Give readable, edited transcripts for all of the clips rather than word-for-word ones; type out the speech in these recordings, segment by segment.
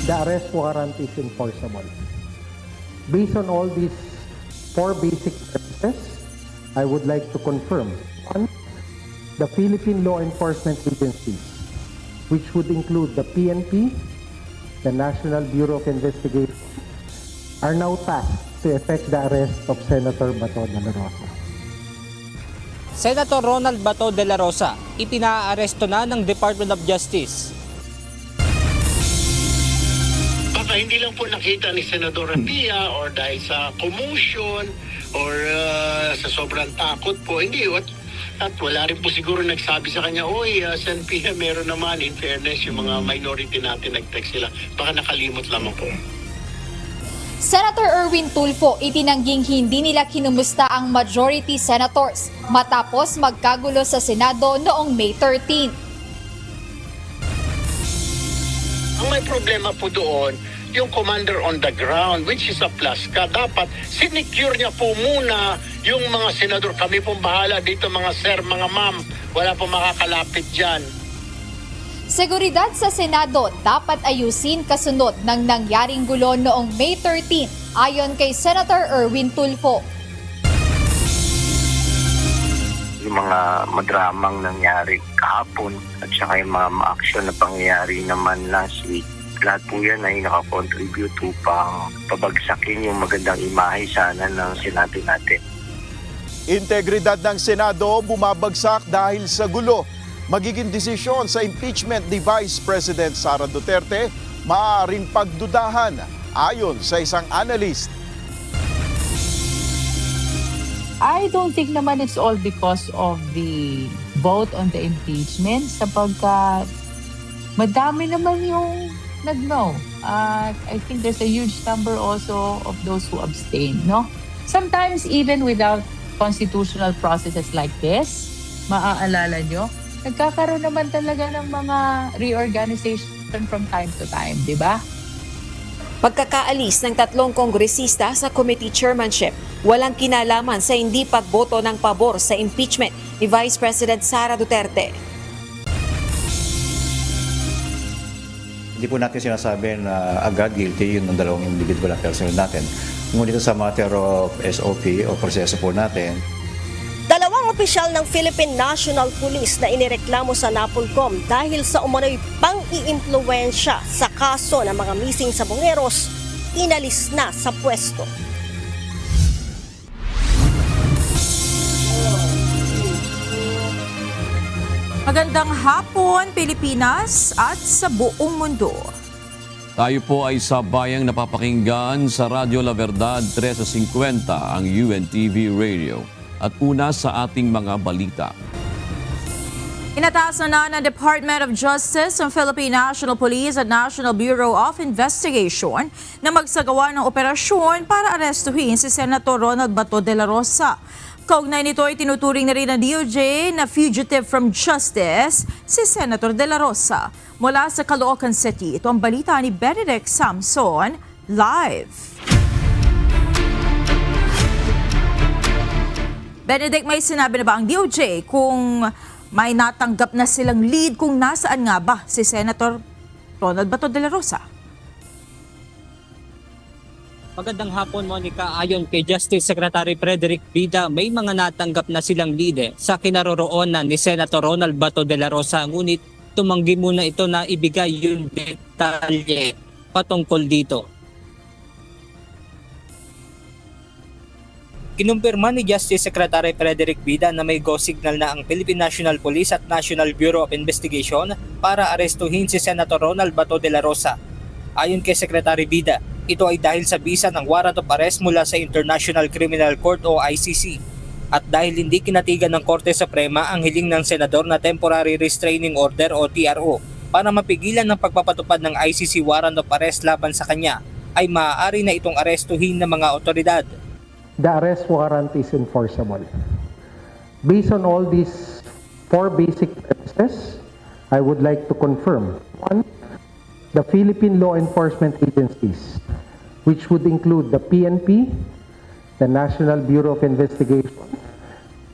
the arrest warrant is enforceable. Based on all these four basic premises, I would like to confirm. One, the Philippine law enforcement agencies, which would include the PNP, the National Bureau of Investigation, are now tasked to effect the arrest of Senator Bato de la Rosa. Senator Ronald Bato de la Rosa, ipinaaresto na ng Department of Justice. Baka hindi lang po nakita ni Senador Pia or dahil sa commotion or sa sobrang takot po. Hindi. At wala rin po siguro nagsabi sa kanya, oy, Sen Pia, meron naman. In fairness, yung mga minority natin nag-text sila. Baka nakalimot lamang po. Senator Erwin Tulfo itinangging hindi nila kinumusta ang majority senators matapos magkagulo sa Senado noong May 13. Ang may problema po doon, yung commander on the ground, which is a plus ka, dapat sinecure niya po muna yung mga senador. Kami pong bahala dito mga sir, mga ma'am. Wala po makakalapit dyan. Seguridad sa Senado dapat ayusin kasunod ng nangyaring gulo noong May 13 ayon kay Senator Erwin Tulfo. Yung mga madramang nangyari kahapon at saka yung mga ma-action na pangyayari naman last week, lahat po yan ay nakakontribute upang pabagsakin yung magandang imahe sana ng Senado natin. Integridad ng Senado bumabagsak dahil sa gulo. Magiging desisyon sa impeachment ni Vice President Sara Duterte maaaring pagdudahan ayon sa isang analyst. I don't think naman it's all because of the vote on the impeachment sapagkat madami naman yung nag-no. I think there's a huge number also of those who abstain, no? Sometimes even without constitutional processes like this, maaalala nyo, nagkakaroon naman talaga ng mga reorganization from time to time, di ba? Pagkakaalis ng tatlong kongresista sa committee chairmanship, walang kinalaman sa hindi pagboto ng pabor sa impeachment ni Vice President Sara Duterte. Hindi po natin sinasabi na agad guilty yun ng dalawang individual na personnel natin. Ngunit sa matter of SOP o proseso po natin, dalawang opisyal ng Philippine National Police na inireklamo sa NAPOLCOM dahil sa umano'y pang-iimpluwensya sa kaso ng mga missing sabongeros, inalis na sa pwesto. Magandang hapon, Pilipinas at sa buong mundo. Tayo po ay sabayang napapakinggan sa Radyo La Verdad 1350 ang UNTV Radio. At una sa ating mga balita. Inatasan na ng Department of Justice ang Philippine National Police at National Bureau of Investigation na magsagawa ng operasyon para arestuhin si Senator Ronald Bato de la Rosa. Kaugnay nito ay tinuturing na rin ng DOJ na fugitive from justice si Senator de la Rosa. Mula sa Caloocan City, ito ang balita ni Benedict Samson, live. Benedict, may sinabi na ba ang DOJ kung may natanggap na silang lead kung nasaan nga ba si Senator Ronald Bato de la Rosa? Magandang hapon, Monica. Ayon kay Justice Secretary Frederick Bida, may mga natanggap na silang lead sa kinaroroonan ni Senator Ronald Bato de la Rosa. Ngunit tumanggi muna ito na ibigay yung detalye patungkol dito. Kinumpirma ni Justice Secretary Frederick Bida na may go signal na ang Philippine National Police at National Bureau of Investigation para arestuhin si Senator Ronald Bato de la Rosa. Ayon kay Secretary Bida, ito ay dahil sa bisa ng warrant of arrest mula sa International Criminal Court o ICC. At dahil hindi kinatigan ng Korte Suprema ang hiling ng Senador na Temporary Restraining Order o TRO para mapigilan ng pagpapatupad ng ICC warrant of arrest laban sa kanya, ay maaari na itong arestuhin ng mga otoridad. The arrest warrant is enforceable. Based on all these four basic premises, I would like to confirm. One, the Philippine law enforcement agencies, which would include the PNP, the National Bureau of Investigation,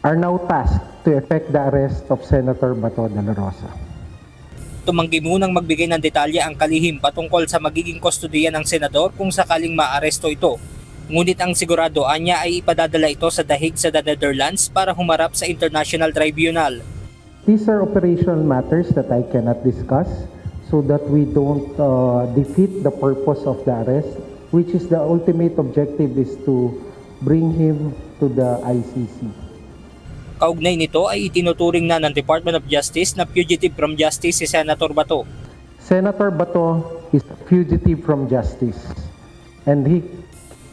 are now tasked to effect the arrest of Senator Bato de la Rosa. Tumanggi munang magbigay ng detalye ang kalihim patungkol sa magiging kustodiya ng senador kung sakaling maaresto ito. Ngunit ang sigurado anya ay ipadadala ito sa dahig sa The Netherlands para humarap sa International Tribunal. These are operational matters that I cannot discuss so that we don't defeat the purpose of the arrest, which is the ultimate objective is to bring him to the ICC. Kaugnay nito ay itinuturing na ng Department of Justice na fugitive from justice si Senator Bato. Senator Bato is a fugitive from justice and he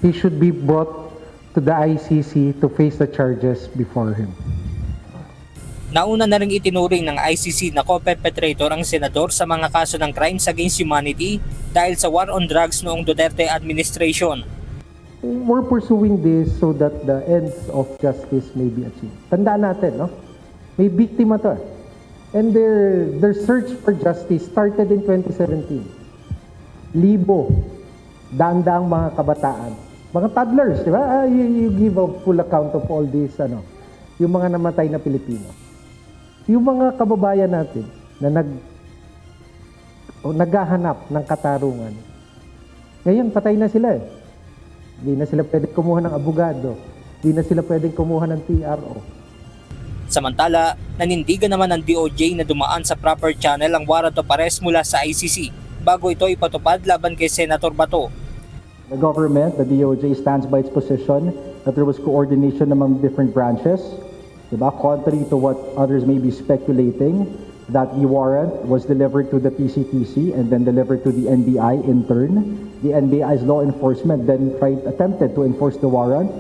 should be brought to the ICC to face the charges before him. Nauna na ring itinuring ng ICC na co-perpetrator ang senador sa mga kaso ng crimes against humanity dahil sa war on drugs noong Duterte administration. We're pursuing this so that the ends of justice may be achieved. Tandaan natin, no? May biktima to. And their search for justice started in 2017. Libo, daan-daang mga kabataan, mga toddlers, di ba? You give a full account of all this, yung mga namatay na Pilipino. Yung mga kababayan natin na naghahanap ng katarungan. Ngayon, patay na sila eh. Hindi na sila pwedeng kumuha ng abogado. Hindi na sila pwedeng kumuha ng PRO. Samantala, nanindigan naman ng DOJ na dumaan sa proper channel ang warrant of arrest mula sa ICC bago ito ipatupad laban kay Senator Bato. The government, the DOJ, stands by its position that there was coordination among different branches. Diba? Contrary to what others may be speculating, that the warrant was delivered to the PCTC and then delivered to the NBI in turn. The NBI's law enforcement then attempted to enforce the warrant.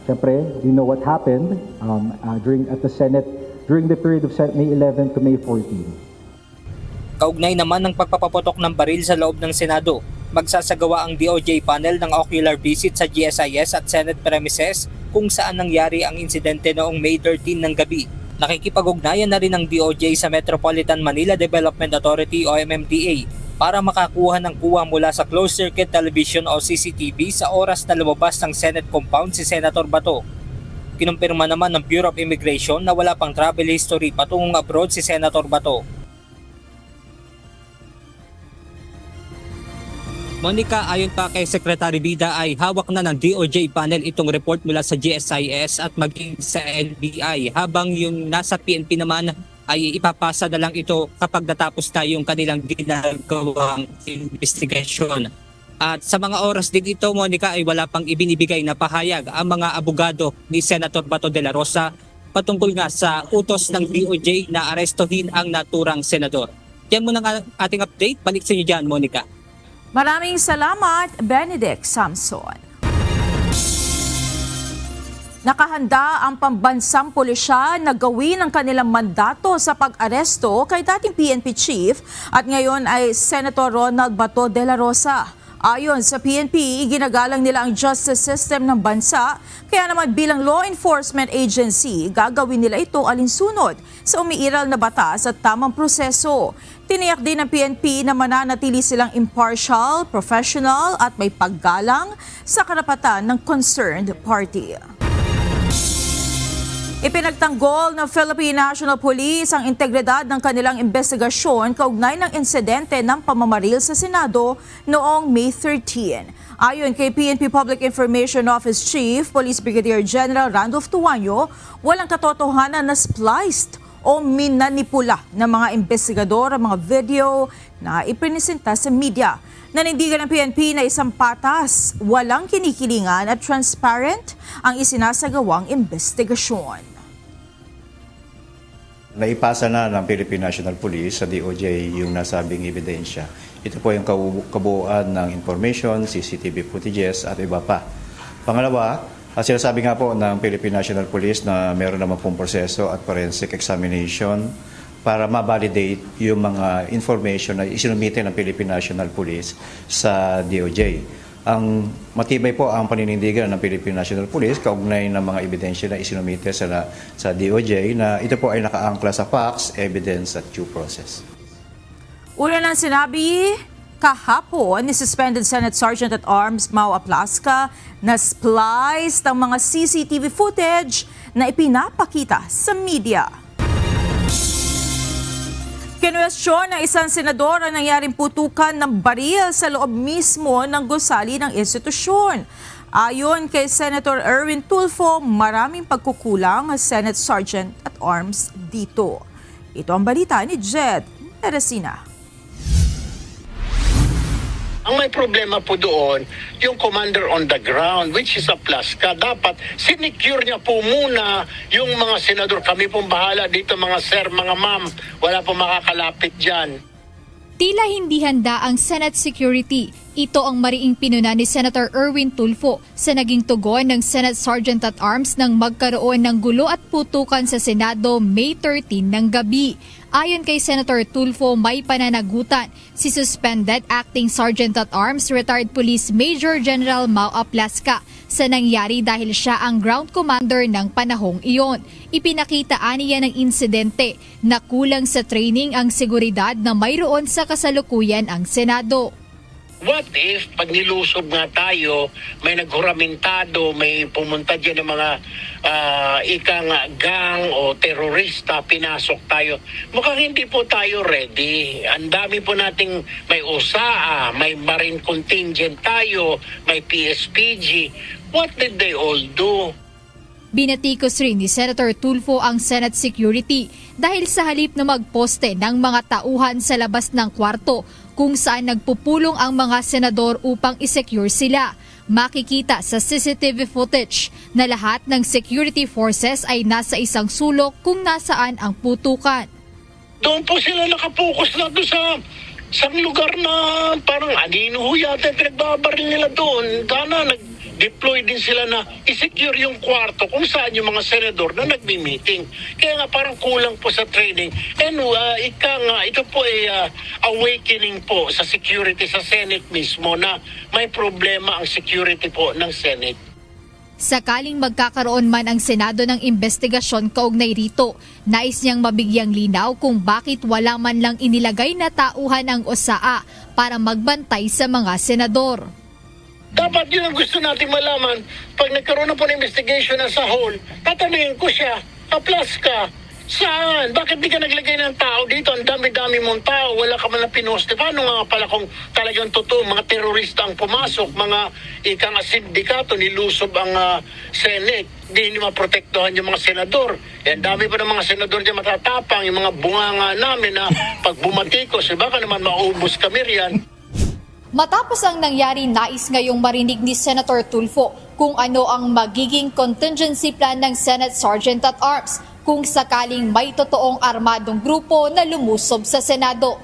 Siyempre, you know what happened at the Senate during the period of May 11 to May 14. Kaugnay naman ng pagpapaputok ng baril sa loob ng Senado, magsasagawa ang DOJ panel ng ocular visit sa GSIS at Senate premises kung saan nangyari ang insidente noong May 13 ng gabi. Nakikipag-ugnayan na rin ng DOJ sa Metropolitan Manila Development Authority o MMDA para makakuha ng kuha mula sa closed-circuit television o CCTV sa oras na lumabas ng Senate compound si Senator Bato. Kinumpirma naman ng Bureau of Immigration na wala pang travel history patungong abroad si Senator Bato. Monica, ayon pa kay Secretary Bida ay hawak na ng DOJ panel itong report mula sa GSIS at maging sa NBI habang yung nasa PNP naman ay ipapasa na lang ito kapag natapos na yung kanilang ginagawang investigation. At sa mga oras din ito, Monica, ay wala pang ibinibigay na pahayag ang mga abogado ni Senator Bato de la Rosa patungkol nga sa utos ng DOJ na arestuhin ang naturang senador. Yan muna ang ating update. Balik sa inyo dyan, Monica. Maraming salamat, Benedict Samson. Nakahanda ang pambansang pulisya na gawin ang kanilang mandato sa pag-aresto kay dating PNP Chief at ngayon ay Senator Ronald Bato de la Rosa. Ayon sa PNP, ginagalang nila ang justice system ng bansa, kaya naman bilang law enforcement agency, gagawin nila ito alinsunod sa umiiral na batas at tamang proseso. Tiniyak din ng PNP na mananatili silang impartial, professional at may paggalang sa karapatan ng concerned party. Ipinagtanggol ng Philippine National Police ang integridad ng kanilang investigasyon kaugnay ng insidente ng pamamaril sa Senado noong May 13. Ayon kay PNP Public Information Office Chief, Police Brigadier General Randolph Tuanyo, walang katotohanan na spliced o minanipula ng mga investigador ang mga video na iprinisenta sa media. Nanindigan ng PNP na isang patas, walang kinikilingan at transparent ang isinasagawang investigasyon. Naipasa na ng Philippine National Police sa DOJ yung nasabing ebidensya. Ito po yung kabuuan ng information, CCTV footages at iba pa. Pangalawa, sinasabi nga po ng Philippine National Police na meron naman pong proseso at forensic examination para ma-validate yung mga information na isinumite ng Philippine National Police sa DOJ. Ang matibay po ang paninindigan ng Philippine National Police kaugnay ng mga ebidensya na isinumite sa DOJ na ito po ay nakaangkla sa facts, evidence at due process. Una nang sinabi kahapon ni Suspended Senate Sergeant at Arms Mau Aplasca na spliced ang mga CCTV footage na ipinapakita sa media. Kinwestiyon ng isang senador ang nangyaring putukan ng baril sa loob mismo ng gusali ng institusyon. Ayon kay Senator Erwin Tulfo, maraming pagkukulang ang Senate Sergeant at Arms dito. Ito ang balita ni Jed Teresina. Ang may problema po doon, yung commander on the ground, which is a Plaska, dapat sinecure niya po muna yung mga senador. Kami pong bahala dito mga sir, mga ma'am, wala po makakalapit dyan. Tila hindi handa ang Senate security. Ito ang mariing pinuna ni Senator Erwin Tulfo sa naging tugon ng Senate Sergeant at Arms nang magkaroon ng gulo at putukan sa Senado May 13 ng gabi. Ayon kay Senator Tulfo, may pananagutan si Suspended Acting Sergeant at Arms Retired Police Major General Mau Aplaska sa nangyari dahil siya ang ground commander ng panahong iyon. Ipinakita aniya ng insidente na kulang sa training ang seguridad na mayroon sa kasalukuyan ang Senado. What if, pag nilusob nga tayo, may naghuramentado, may pumunta dyan ng mga ikang gang o terorista, pinasok tayo. Mukhang hindi po tayo ready. Ang dami po nating may OSAA, may Marine Contingent tayo, may PSPG. What did they all do? Binatikos rin ni Senator Tulfo ang Senate security dahil sa halip na magposte ng mga tauhan sa labas ng kwarto kung saan nagpupulong ang mga senador upang isecure sila. Makikita sa CCTV footage na lahat ng security forces ay nasa isang sulok kung nasaan ang putukan. Doon po sila nakapokus na doon sa lugar na parang anino yata pinagbabaril nila doon. Sana nag-deploy din sila na i-secure yung kwarto kung saan yung mga senador na nagmi-meeting. Kaya nga parang kulang po sa training. And ito po ay awakening po sa security sa Senate mismo na may problema ang security po ng Senate. Sakaling magkakaroon man ang Senado ng investigasyon kaugnay rito, nais niyang mabigyang linaw kung bakit wala man lang inilagay na tauhan ang OSAA para magbantay sa mga senador. Dapat yun ang gusto natin malaman. Pag nagkaroon na po ng investigation na sa hall, tatanungin ko siya, Aplaska, saan? Bakit di ka naglagay ng tao dito? Ang dami-dami mong tao, wala ka man na pinuste. Paano nga pala kung talagang totoo, mga terorista ang pumasok, mga ikang sindikato, nilusob ang Senate, di maprotektuhan yung mga senador. Ang dami pa ng mga senador dyan matatapang, yung mga bunganga namin na pag bumatikos, baka naman maubos kami riyan. Matapos ang nangyari, nais ngayong marinig ni Senator Tulfo kung ano ang magiging contingency plan ng Senate Sergeant at Arms kung sakaling may totoong armadong grupo na lumusob sa Senado.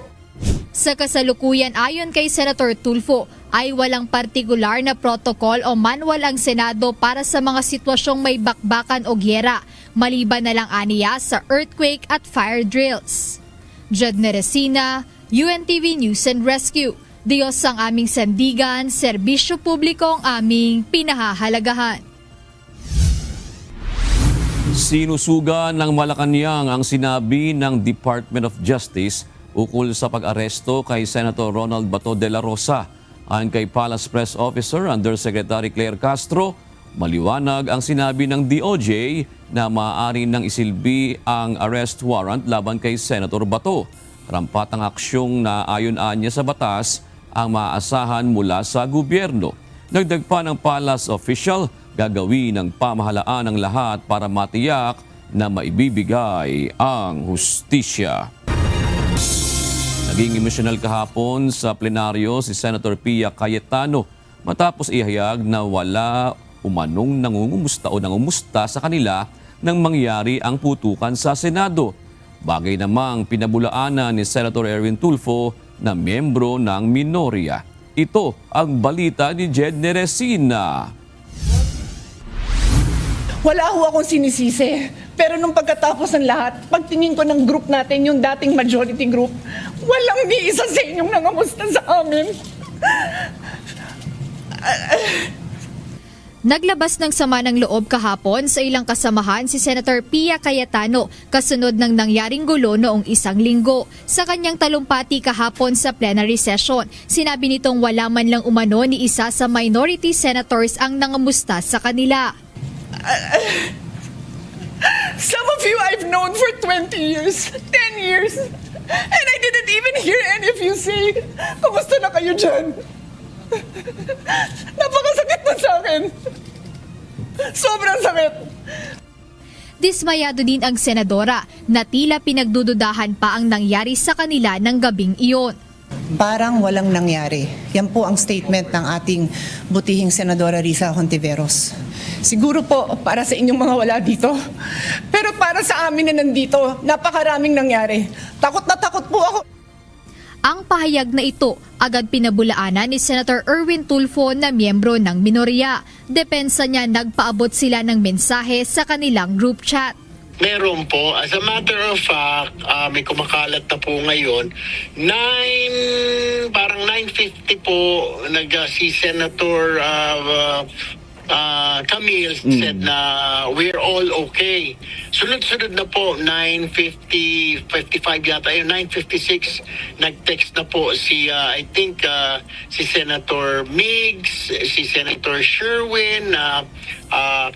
Sa kasalukuyan, ayon kay Senator Tulfo, ay walang partikular na protocol o manual ang Senado para sa mga sitwasyong may bakbakan o gyera, maliban na lang aniya sa earthquake at fire drills. Jed Teresina, UNTV News and Rescue. Diyos ang aming sandigan, serbisyo publiko ang aming pinahahalagahan. Sinusugan ng Malacanang ang sinabi ng Department of Justice ukol sa pag-aresto kay Senator Ronald Bato de la Rosa. Ayon kay Palace Press Officer Undersecretary Claire Castro, maliwanag ang sinabi ng DOJ na maaari nang isilbi ang arrest warrant laban kay Senator Bato. Rampatang aksyong na ayon-an niya sa batas ang maaasahan mula sa gobyerno. Dagdag pa ng Palace official, gagawin ng pamahalaan ang lahat para matiyak na maibibigay ang hustisya. Naging emosyonal kahapon sa plenaryo si Senator Pia Cayetano matapos ihayag na wala umanong nangungumusta o nangumusta sa kanila nang mangyari ang putukan sa Senado. Bagay namang pinabulaanan ni Senator Erwin Tulfo na miyembro ng minorya. Ito ang balita ni Jed Teresina. Wala ho akong sinisisi. Pero nung pagkatapos ng lahat, pagtingin ko ng group natin, yung dating majority group, walang ni isa sa inyong nangamusta sa amin. Naglabas ng sama ng loob kahapon sa ilang kasamahan si Senator Pia Cayetano kasunod ng nangyaring gulo noong isang linggo. Sa kanyang talumpati kahapon sa plenary session, sinabi nitong wala man lang umano ni isa sa minority senators ang nangamusta sa kanila. Some of you I've known for 20 years, 10 years. And I didn't even hear any of you say, kumusta na kayo dyan? Napakasakit mo sa akin. Sobrang sakit. Dismayado din ang senadora na tila pinagdududahan pa ang nangyari sa kanila ng gabing iyon. Parang walang nangyari. Yan po ang statement ng ating butihing Senadora Risa Hontiveros. Siguro po para sa inyong mga wala dito. Pero para sa amin na nandito, napakaraming nangyari. Takot na takot po ako. Ang pahayag na ito agad pinabulaanan ni Senator Erwin Tulfo na miyembro ng minorya. Depensa niya nagpaabot sila ng mensahe sa kanilang group chat. Meron po. As a matter of fact, may kumakalat na po ngayon. Parang 9:50 po, si Senator Camille said na we're all okay. Sunod-sunod na po, 9:55 yata, 9:56, nag-text na po si, I think, si Senator Migs, si Senator Sherwin,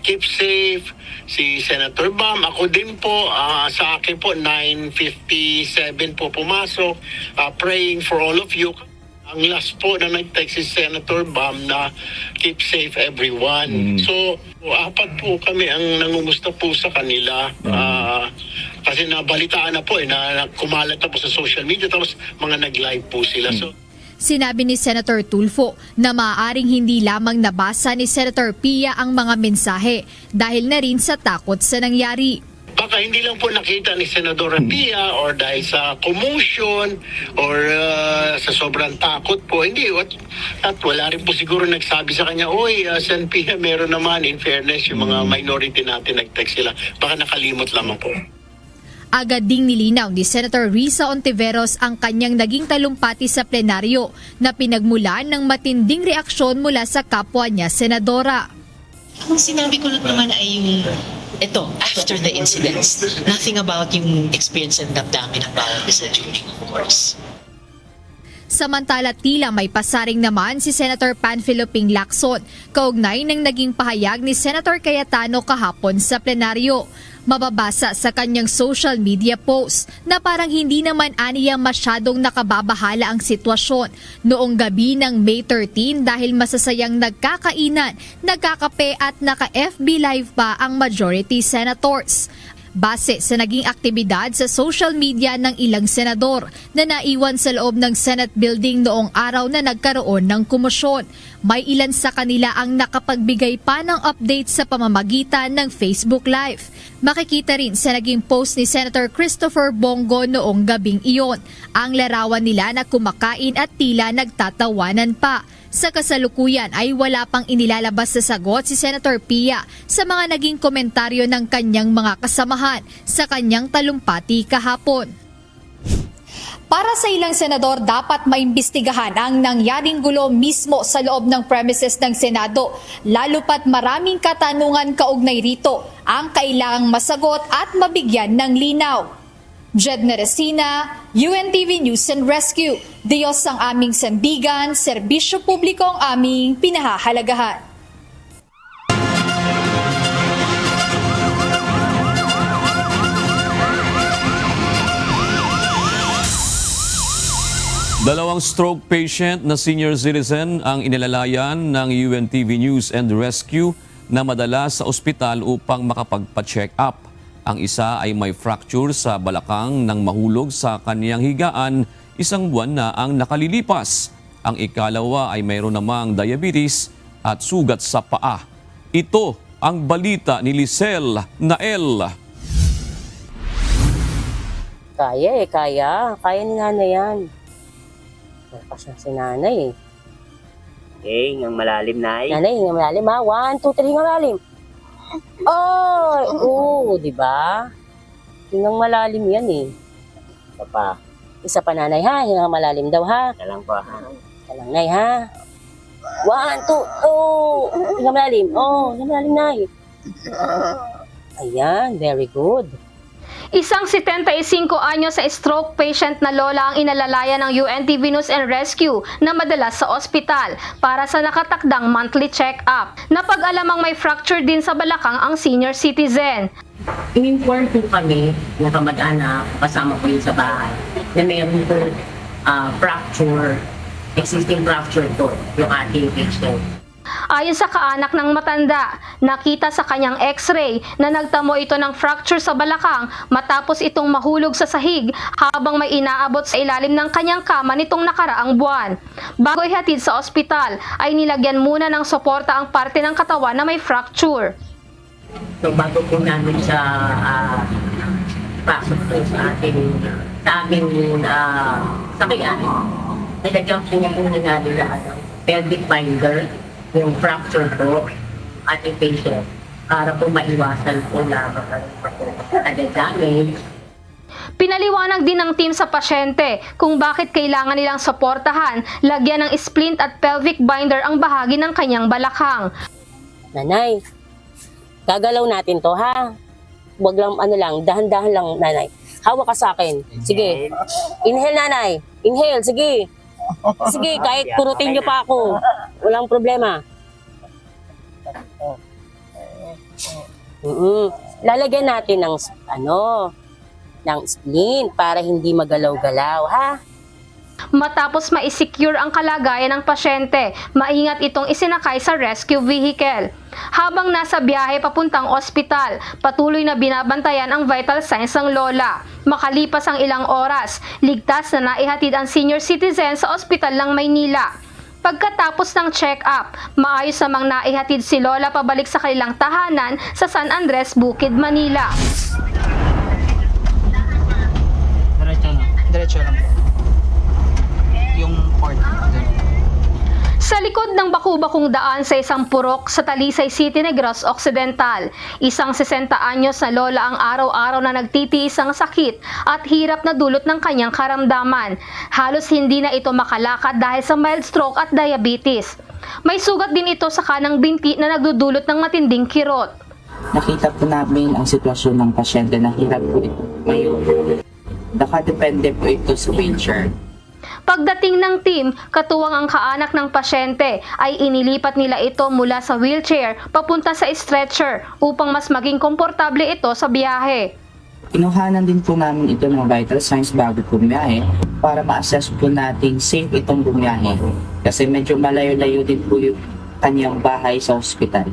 keep safe, si Senator Bam, ako din po, sa akin po, 9:57 po pumasok, praying for all of you. Ang last po na nag-text si Senator Bam na keep safe everyone. So, apat po kami ang nangumusta po sa kanila. Kasi nabalitaan na po na kumalat na po sa social media tapos mga nag-live po sila. So, Sinabi ni Senator Tulfo na maaaring hindi lamang nabasa ni Senator Pia ang mga mensahe dahil na rin sa takot sa nangyari. baka hindi lang po nakita ni Senadora Pia or dahil sa commotion or sa sobrang takot po. Hindi. At wala rin po siguro nagsabi sa kanya, oy, Sen Pia, meron naman, in fairness, yung mga minority natin nag-text sila. Baka nakalimot lamang po. Agad ding nilinaw ni Senator Risa Hontiveros ang kanyang naging talumpati sa plenaryo na pinagmulan ng matinding reaksyon mula sa kapwa niya, Senadora. Ang sinabi ko naman ay yung ito, after the incidents. Nothing about yung experience and damdamin ng bawat isa during, of course. Samantala tila may pasaring naman si Senator Panfilo Ping Lacson kaugnay ng naging pahayag ni Senator Cayetano kahapon sa plenaryo. Mababasa sa kanyang social media post na parang hindi naman aniya masyadong nakababahala ang sitwasyon noong gabi ng May 13 dahil masasayang nagkakainan, nagkakape at naka-FB Live pa ang majority senators. Base sa naging aktibidad sa social media ng ilang senador na naiwan sa loob ng Senate building noong araw na nagkaroon ng komosyon, may ilan sa kanila ang nakapagbigay pa ng update sa pamamagitan ng Facebook Live. Makikita rin sa naging post ni Senator Christopher Bongo noong gabing iyon, ang larawan nila na kumakain at tila nagtatawanan pa. Sa kasalukuyan ay wala pang inilalabas na sagot si Senator Pia sa mga naging komentaryo ng kanyang mga kasamahan sa kanyang talumpati kahapon. Para sa ilang senador, dapat maimbestigahan ang nangyaring gulo mismo sa loob ng premises ng Senado, lalo pat maraming katanungan kaugnay rito ang kailangang masagot at mabigyan ng linaw. Jed Neresina, UNTV News and Rescue. Diyos ang aming sandigan, serbisyo publiko ang aming pinahahalagahan. Dalawang stroke patient na senior citizen ang inilalayan ng UNTV News and Rescue na madala sa ospital upang makapagpa-check up. Ang isa ay may fracture sa balakang nang mahulog sa kaniyang higaan 1 buwan na ang nakalilipas. Ang ikalawa ay mayroon namang diabetes at sugat sa paa. Ito ang balita ni Lisel Nael. Kaya kaya. Kaya ni nanay yan. Malakas na si nanay eh. Okay, hingang malalim, Nay. Nanay, hingang malalim ha. 1, 2, 3, hingang malalim. Oo, di ba? Hingang malalim yan eh. Isa pa nanay ha, hingang malalim daw ha. Ika lang po ha. Ika lang nay ha. 1, 2, hingang malalim. Hingang malalim nay. Ayan, very good. Isang 75 anyo sa stroke patient na lola ang inalalaya ng UNTV News and Rescue na madalas sa ospital para sa nakatakdang monthly check-up. Napag-alamang may fracture din sa balakang ang senior citizen. In-inform po kami ng kamag-anak, kasama ko yun sa bahay, na mayroon po fracture, existing fracture to, yung ating patient. Ayon sa kaanak ng matanda, nakita sa kanyang x-ray na nagtamo ito ng fracture sa balakang matapos itong mahulog sa sahig habang may inaabot sa ilalim ng kanyang kama nitong nakaraang buwan. Bago ihatid sa ospital, ay nilagyan muna ng suporta ang parte ng katawan na may fracture. So bago po namin siya pasok po sa aming sakyan, nilagyan po muna namin lahat ng pelvic binder, yung fracture po, ating patient, para po maiwasan po lamang ang damage. Pinaliwanag din ng team sa pasyente kung bakit kailangan nilang suportahan, lagyan ng splint at pelvic binder ang bahagi ng kanyang balakang. Nanay, gagalaw natin to ha. Wag lang, dahan-dahan lang, nanay. Hawak ka sa akin. Sige. Inhale, nanay. Inhale, sige. Sige, kahit kurutin niyo pa ako. Walang problema. Lalagyan natin ng ng splint para hindi magalaw-galaw, ha? Matapos ma-secure ang kalagayan ng pasyente, maingat itong isinakay sa rescue vehicle. Habang nasa biyahe papuntang ospital, patuloy na binabantayan ang vital signs ng lola. Makalipas ang ilang oras, ligtas na naihatid ang senior citizen sa ospital ng Maynila. Pagkatapos ng check-up, maayos namang naihatid si lola pabalik sa kanilang tahanan sa San Andres, Bukid, Manila. Diretso lang po. Yung port. Sa likod ng baku-bakong daan sa isang purok sa Talisay City, Negros Occidental, isang 60 anyos na lola ang araw-araw na nagtitiis ng sakit at hirap na dulot ng kanyang karamdaman. Halos hindi na ito makalakad dahil sa mild stroke at diabetes. May sugat din ito sa kanang binti na nagdudulot ng matinding kirot. Nakita po namin ang sitwasyon ng pasyente na hirap po ito ngayon. Nakadepende po ito sa wheelchair. Pagdating ng team, katuwang ang kaanak ng pasyente ay inilipat nila ito mula sa wheelchair papunta sa stretcher upang mas maging komportable ito sa biyahe. Kinuhanan din po namin ito ng vital signs bago bumiyahe para ma-assess po natin safe itong bumiyahe kasi medyo malayo-layo din po yung kanyang bahay sa ospital.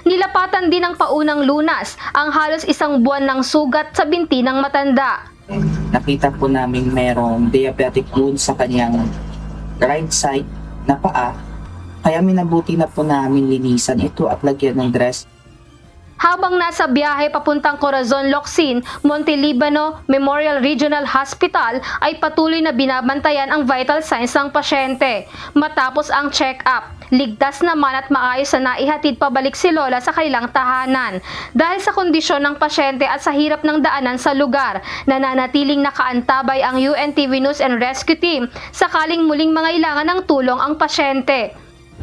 Nilapatan din ng paunang lunas ang halos 1 buwan ng sugat sa binti ng matanda. Nakita po namin merong diabetic wound sa kanyang right side na paa, kaya minabuti na po namin linisan ito at lagyan ng dress. Habang nasa biyahe papuntang Corazon, Locsin, Montelibano Memorial Regional Hospital ay patuloy na binabantayan ang vital signs ng pasyente. Matapos ang check-up, ligtas naman at maayos na naihatid pabalik si lola sa kanilang tahanan. Dahil sa kondisyon ng pasyente at sa hirap ng daanan sa lugar, nananatiling nakaantabay ang UNTV News and Rescue Team sakaling muling mangailangan ng tulong ang pasyente.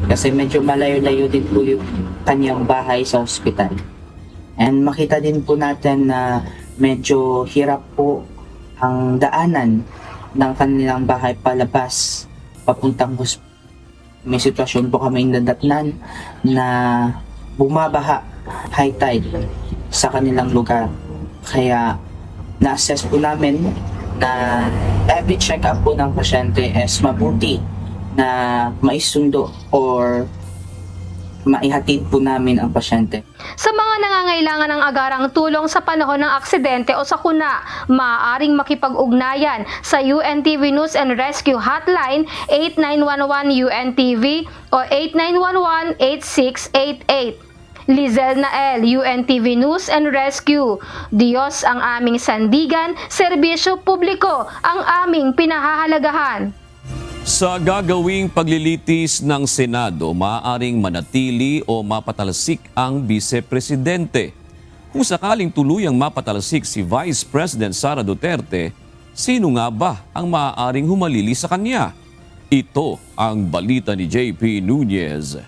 Kasi medyo malayo-layo din po yung kanyang bahay sa ospital. And makita din po natin na medyo hirap po ang daanan ng kanilang bahay palabas papuntang hospital. May sitwasyon po kaming nadatnan na bumabaha, high tide sa kanilang lugar. Kaya na-assess po namin na every check-up po ng pasyente is mabuti na maisundo or maihatid po namin ang pasyente. Sa mga nangangailangan ng agarang tulong sa panahon ng aksidente o sakuna, maaaring makipag-ugnayan sa UNTV News and Rescue Hotline 8911 UNTV o 8911-8688. Lizel Nael, UNTV News and Rescue. Diyos ang aming sandigan, serbisyo publiko ang aming pinahahalagahan. Sa gagawing paglilitis ng Senado, maaaring manatili o mapatalsik ang Vice-Presidente. Kung sakaling tuluyang mapatalsik si Vice President Sara Duterte, sino nga ba ang maaaring humalili sa kanya? Ito ang balita ni JP Nunez.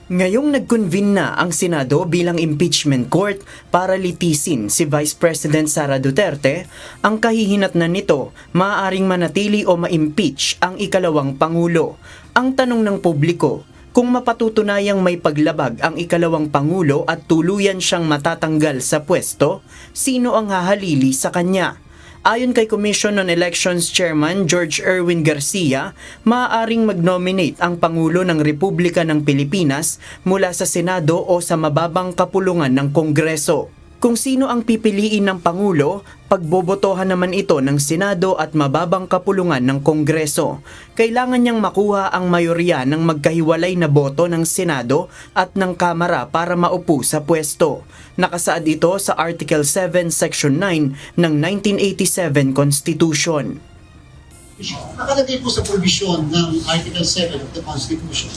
Ngayong nag-convene na ang Senado bilang impeachment court para litisin si Vice President Sara Duterte, ang kahihinatnan nito maaaring manatili o ma-impeach ang ikalawang Pangulo. Ang tanong ng publiko, kung mapatutunayang may paglabag ang ikalawang Pangulo at tuluyan siyang matatanggal sa pwesto, sino ang hahalili sa kanya? Ayon kay Commission on Elections Chairman George Erwin Garcia, maaaring mag-nominate ang Pangulo ng Republika ng Pilipinas mula sa Senado o sa mababang kapulungan ng Kongreso. Kung sino ang pipiliin ng Pangulo, pagbobotohan naman ito ng Senado at mababang kapulungan ng Kongreso. Kailangan niyang makuha ang mayorya ng magkahiwalay na boto ng Senado at ng Kamara para maupo sa pwesto. Nakasaad ito sa Article 7, Section 9 ng 1987 Constitution. Nakalagay po sa provision ng Article 7 of the Constitution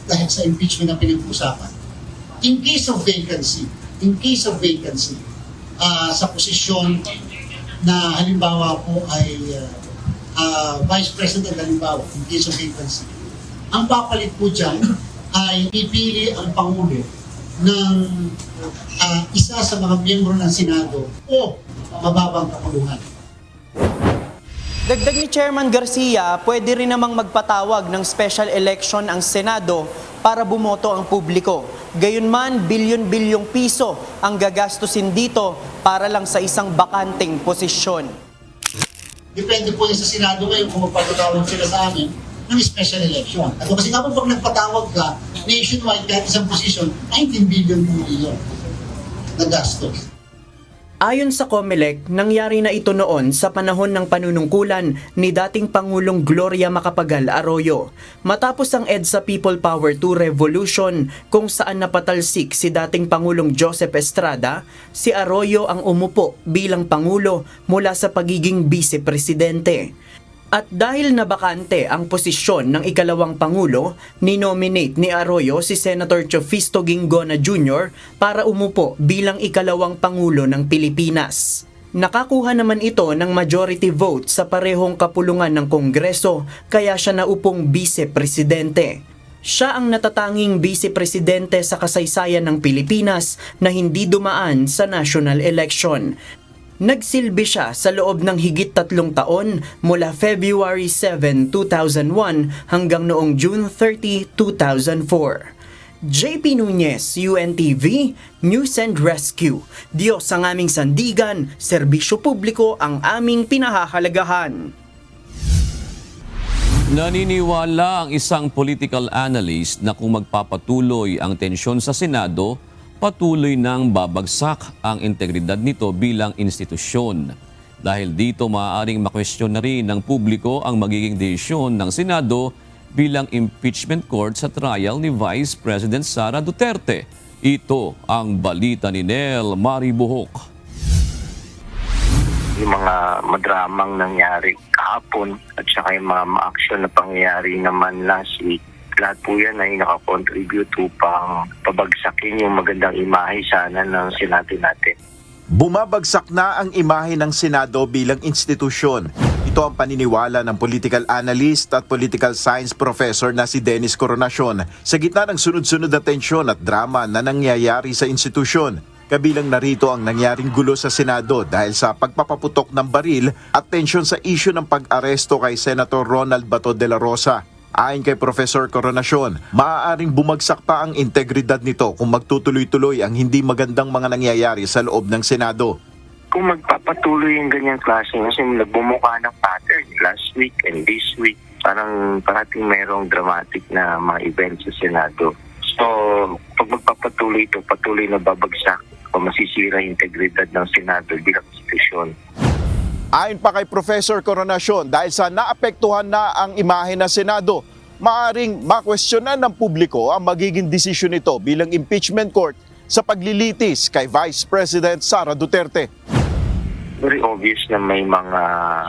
dahil sa impeachment na pinag-uusapan. In case of vacancy, sa posisyon na halimbawa po ay Vice President halimbawa, in case of vacancy, ang papalit po dyan ay pipili ang Pangulo ng isa sa mga miyembro ng Senado o mababang kapulungan. Dagdag ni Chairman Garcia, pwede rin namang magpatawag ng special election ang Senado para bumoto ang publiko. Gayunman, bilyon-bilyong piso ang gagastusin dito para lang sa isang bakanteng posisyon. Depende po yan sa Senado ngayon kung magpapatawag sila sa amin ng special election. At kasi nga po pag nagpatawag ka, nationwide kahit isang posisyon, 19 billion po yun na gastos. Ayon sa COMELEC, nangyari na ito noon sa panahon ng panunungkulan ni dating Pangulong Gloria Macapagal Arroyo. Matapos ang EDSA People Power 2 Revolution kung saan napatalsik si dating Pangulong Joseph Estrada, si Arroyo ang umupo bilang Pangulo mula sa pagiging Vice-Presidente. At dahil nabakante ang posisyon ng ikalawang Pangulo, ninominate ni Arroyo si Senator Chofisto Ginggona Jr. para umupo bilang ikalawang Pangulo ng Pilipinas. Nakakuha naman ito ng majority vote sa parehong kapulungan ng Kongreso, kaya siya naupong Vice-Presidente. Siya ang natatanging Vice-Presidente sa kasaysayan ng Pilipinas na hindi dumaan sa national election. Nagsilbi siya sa loob ng higit 3 taon mula February 7, 2001 hanggang noong June 30, 2004. JP Nunez, UNTV, News and Rescue. Diyos ang aming sandigan, serbisyo publiko ang aming pinahahalagahan. Naniniwala ang isang political analyst na kung magpapatuloy ang tensyon sa Senado, patuloy nang babagsak ang integridad nito bilang institusyon. Dahil dito maaaring makwestiyon na rin ng publiko ang magiging desisyon ng Senado bilang impeachment court sa trial ni Vice President Sara Duterte. Ito ang balita ni Nel Maribuhok. Yung mga madramang nangyari kahapon at saka yung mga ma-action na pangyayari naman last week, lahat po yan ay nakakontribute upang pabagsakin yung magandang imahe sana ng Senado natin. Bumabagsak na ang imahe ng Senado bilang institusyon. Ito ang paniniwala ng political analyst at political science professor na si Dennis Coronacion sa gitna ng sunod-sunod na tensyon at drama na nangyayari sa institusyon. Kabilang narito ang nangyaring gulo sa Senado dahil sa pagpapaputok ng baril at tensyon sa isyu ng pag-aresto kay Senator Ronald Bato de la Rosa. Ayon kay Professor Coronacion, maaaring bumagsak pa ang integridad nito kung magtutuloy-tuloy ang hindi magandang mga nangyayari sa loob ng Senado. Kung magpapatuloy yung ganyang klase, kasi nagbumuka ng pattern last week and this week, parang parating mayroong dramatic na mga events sa Senado. So, pag magpapatuloy ito, patuloy na babagsak o masisira yung integridad ng Senado bilang institusyon. Ayon pa kay Professor Coronacion, dahil sa naapektuhan na ang imahe ng Senado, maaring makwestiyonan ng publiko ang magiging desisyon nito bilang impeachment court sa paglilitis kay Vice President Sara Duterte. Very obvious na may mga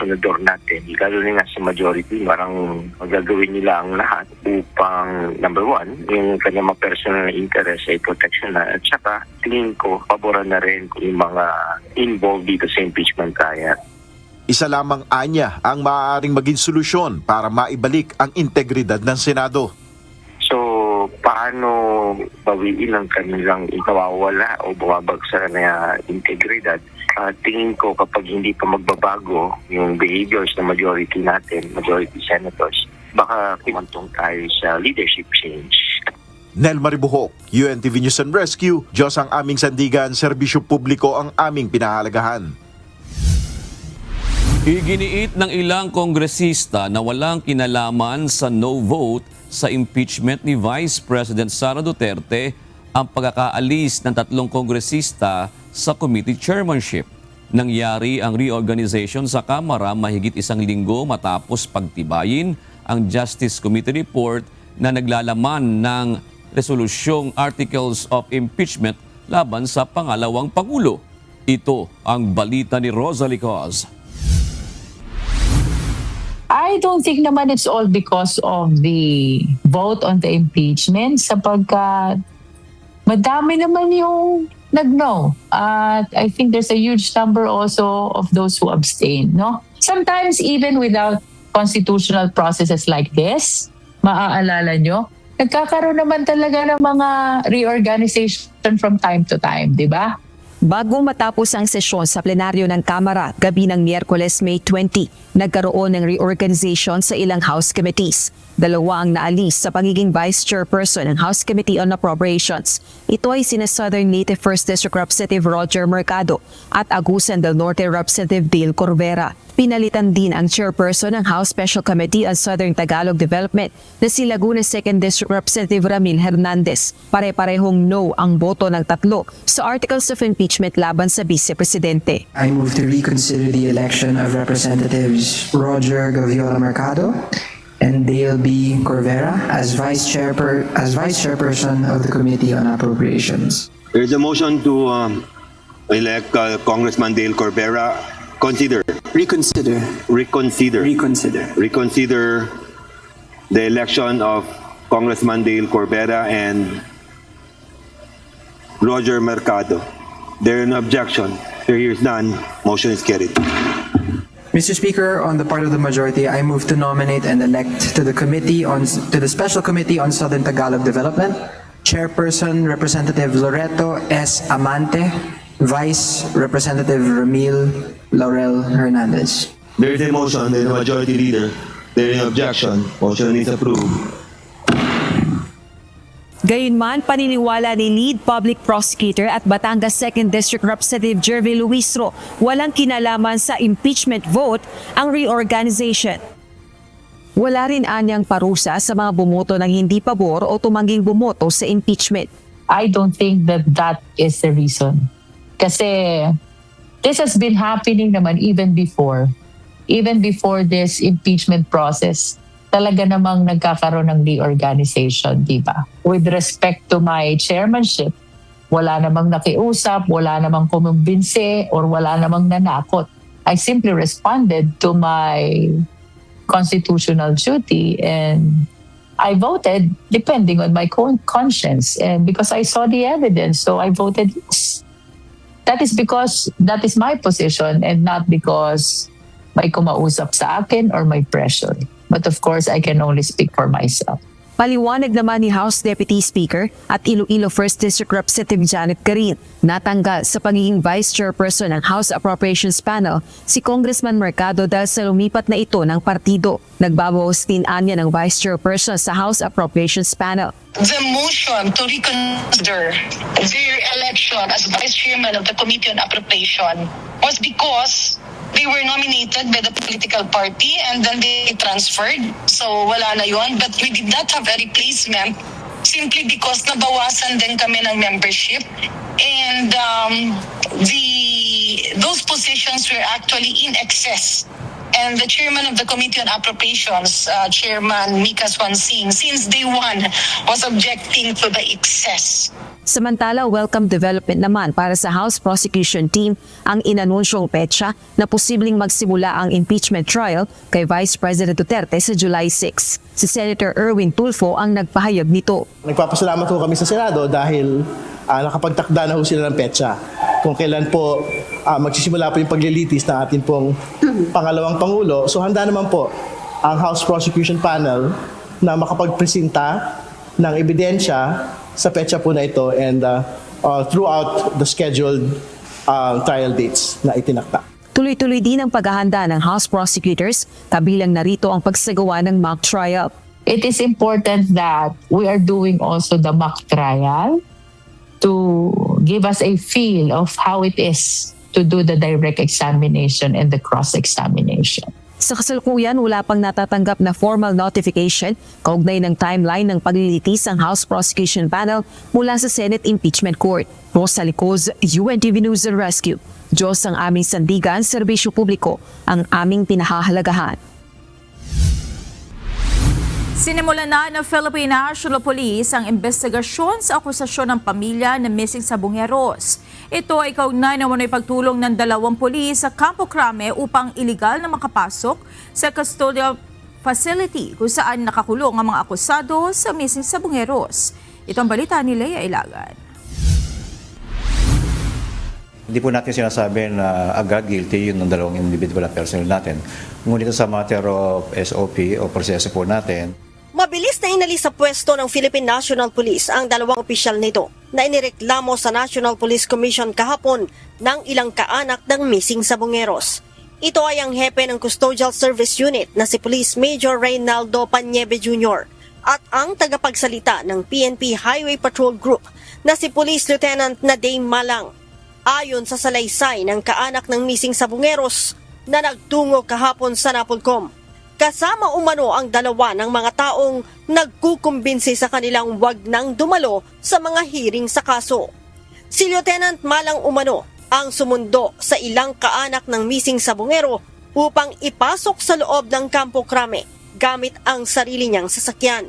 senador natin, lalo na sa majority, parang magagawin nila ang lahat upang, number one, yung kanyang mga personal interest ay protection na, at saka tingin ko, paboran na rin yung mga involved dito sa impeachment trial. Isa lamang anya ang maaaring maging solusyon para maibalik ang integridad ng Senado. So, paano bawiin ang kanilang ikawawala o bumabagsak na integridad. Tingin ko kapag hindi pa magbabago yung behaviors ng majority natin, majority senators, baka kumantong tayo sa leadership change. Nel Maribuhok, UNTV News and Rescue, Diyos ang aming sandigan, serbisyo publiko ang aming pinahalagahan. Iginiit ng ilang kongresista na walang kinalaman sa no vote sa impeachment ni Vice President Sara Duterte ang pagkakaalis ng 3 kongresista sa committee chairmanship. Nangyari ang reorganization sa Kamara mahigit 1 linggo matapos pagtibayin ang Justice Committee report na naglalaman ng resolusyong Articles of Impeachment laban sa pangalawang Pangulo. Ito ang balita ni Rosalie Cos. I don't think naman it's all because of the vote on the impeachment sapagkat madami naman yung nag-no. At I think there's a huge number also of those who abstain. No? Sometimes even without constitutional processes like this, maaalala nyo, nagkakaroon naman talaga ng mga reorganization from time to time, di ba? Bago matapos ang sesyon sa plenaryo ng Kamara gabi ng Miyerkules, May 20, nagkaroon ng reorganization sa ilang House committees. 2 ang naalis sa pagiging Vice Chairperson ng House Committee on Appropriations. Ito ay sina Southern Native First District Representative Roger Mercado at Agusan del Norte Representative Dale Corvera. Pinalitan din ang Chairperson ng House Special Committee on Southern Tagalog Development na si Laguna 2nd District Representative Ramil Hernandez. Pare-parehong no ang boto ng 3 sa Articles of Impeachment laban sa Vice Presidente. I move to reconsider the election of Representatives Roger Gaviola Mercado and Dale B. Corvera as Vice Chairperson of the Committee on Appropriations. There is a motion to elect Congressman Dale Corvera. Reconsider the election of Congressman Dale Corvera and Roger Mercado. There is no objection. There is none. Motion is carried. Mr. Speaker, on the part of the majority, I move to nominate and elect to the Special Committee on Southern Tagalog Development, Chairperson Representative Loreto S. Amante, Vice Representative Ramil Laurel Hernandez. There is a motion. There is a majority leader. There is no objection. Motion is approved. Gayunman, paniniwala ni Lead Public Prosecutor at Batangas 2nd District Representative Jervy Luistro, walang kinalaman sa impeachment vote ang reorganization. Wala rin anyang parusa sa mga bumoto ng hindi pabor o tumangging bumoto sa impeachment. I don't think that is the reason. Kasi this has been happening naman even before this impeachment process. Talaga namang nagkakaroon ng reorganization, di ba? With respect to my chairmanship, wala namang nakiusap, wala namang kumumbinse, or wala namang nanakot. I simply responded to my constitutional duty and I voted depending on my conscience and because I saw the evidence, so I voted yes. That is because that is my position and not because may kumausap sa akin or may pressure. But of course, I can only speak for myself. Paliwanag naman ni House Deputy Speaker at Iloilo 1st District Representative Janet Garin, natanggal sa pagiging Vice Chairperson ng House Appropriations Panel si Congressman Mercado dahil sa lumipat na ito ng partido. Nagbabawas din anya ng Vice Chairperson sa House Appropriations Panel. The motion to reconsider their election as Vice Chairman of the Committee on Appropriation was because they were nominated by the political party and then they transferred. So wala na yun. But we did not have a replacement simply because nabawasan din kami ng membership. And those positions were actually in excess. And the chairman of the Committee on Appropriations, Chairman Mika Swansing, since day one was objecting to the excess. Samantala, welcome development naman para sa House Prosecution Team ang inanunsyong petsa na posibleng magsimula ang impeachment trial kay Vice President Duterte sa July 6. Si Senator Erwin Tulfo ang nagpahayag nito. Nagpapasalamat po kami sa Senado dahil nakapagtakda na ho sila ng petsa. Kung kailan po magsisimula po yung paglilitis ng ating pong pangalawang Pangulo. So handa naman po ang House Prosecution Panel na makapagpresenta ng ebidensya sa petsa po na ito and throughout the scheduled trial dates na itinakda. Tuloy-tuloy din ang paghahanda ng House prosecutors, kabilang narito ang pagsagawa ng mock trial. It is important that we are doing also the mock trial to give us a feel of how it is to do the direct examination and the cross-examination. Sa kasalukuyan, wala pang natatanggap na formal notification kaugnay ng timeline ng paglilitis ang House Prosecution Panel mula sa Senate Impeachment Court. Rosa Licoz, UNTV News and Rescue. Diyos ang aming sandigan, serbisyo publiko ang aming pinahahalagahan. Sinimulan na ng Philippine National Police ang investigasyon sa akusasyon ng pamilya na missing sa Bungeros. Ito ay kaugnay na umano'y pagtulong ng 2 pulis sa Campo Crame upang iligal na makapasok sa custodial facility kung saan nakakulong ang mga akusado sa missing sa Bungeros. Ito ang balita ni Lea Ilagan. Hindi po natin sinasabi na agad guilty yun ng 2 individual na personnel natin. Ngunit sa matter of SOP o proseso po natin, mabilis na inalis sa pwesto ng Philippine National Police ang 2 opisyal nito na inireklamo sa National Police Commission kahapon ng ilang kaanak ng missing sa Bungeros. Ito ay ang hepe ng Custodial Service Unit na si Police Major Reynaldo Paniebe Jr. at ang tagapagsalita ng PNP Highway Patrol Group na si Police Lieutenant Nadine Malang. Ayon sa salaysay ng kaanak ng missing sa Bungeros na nagtungo kahapon sa Napolcom, kasama umano ang 2 ng mga taong nagkukumbinsi sa kanilang wag nang dumalo sa mga hearing sa kaso. Si Lieutenant Malang umano ang sumundo sa ilang kaanak ng missing sa Bungero upang ipasok sa loob ng Campo Crame gamit ang sarili niyang sasakyan.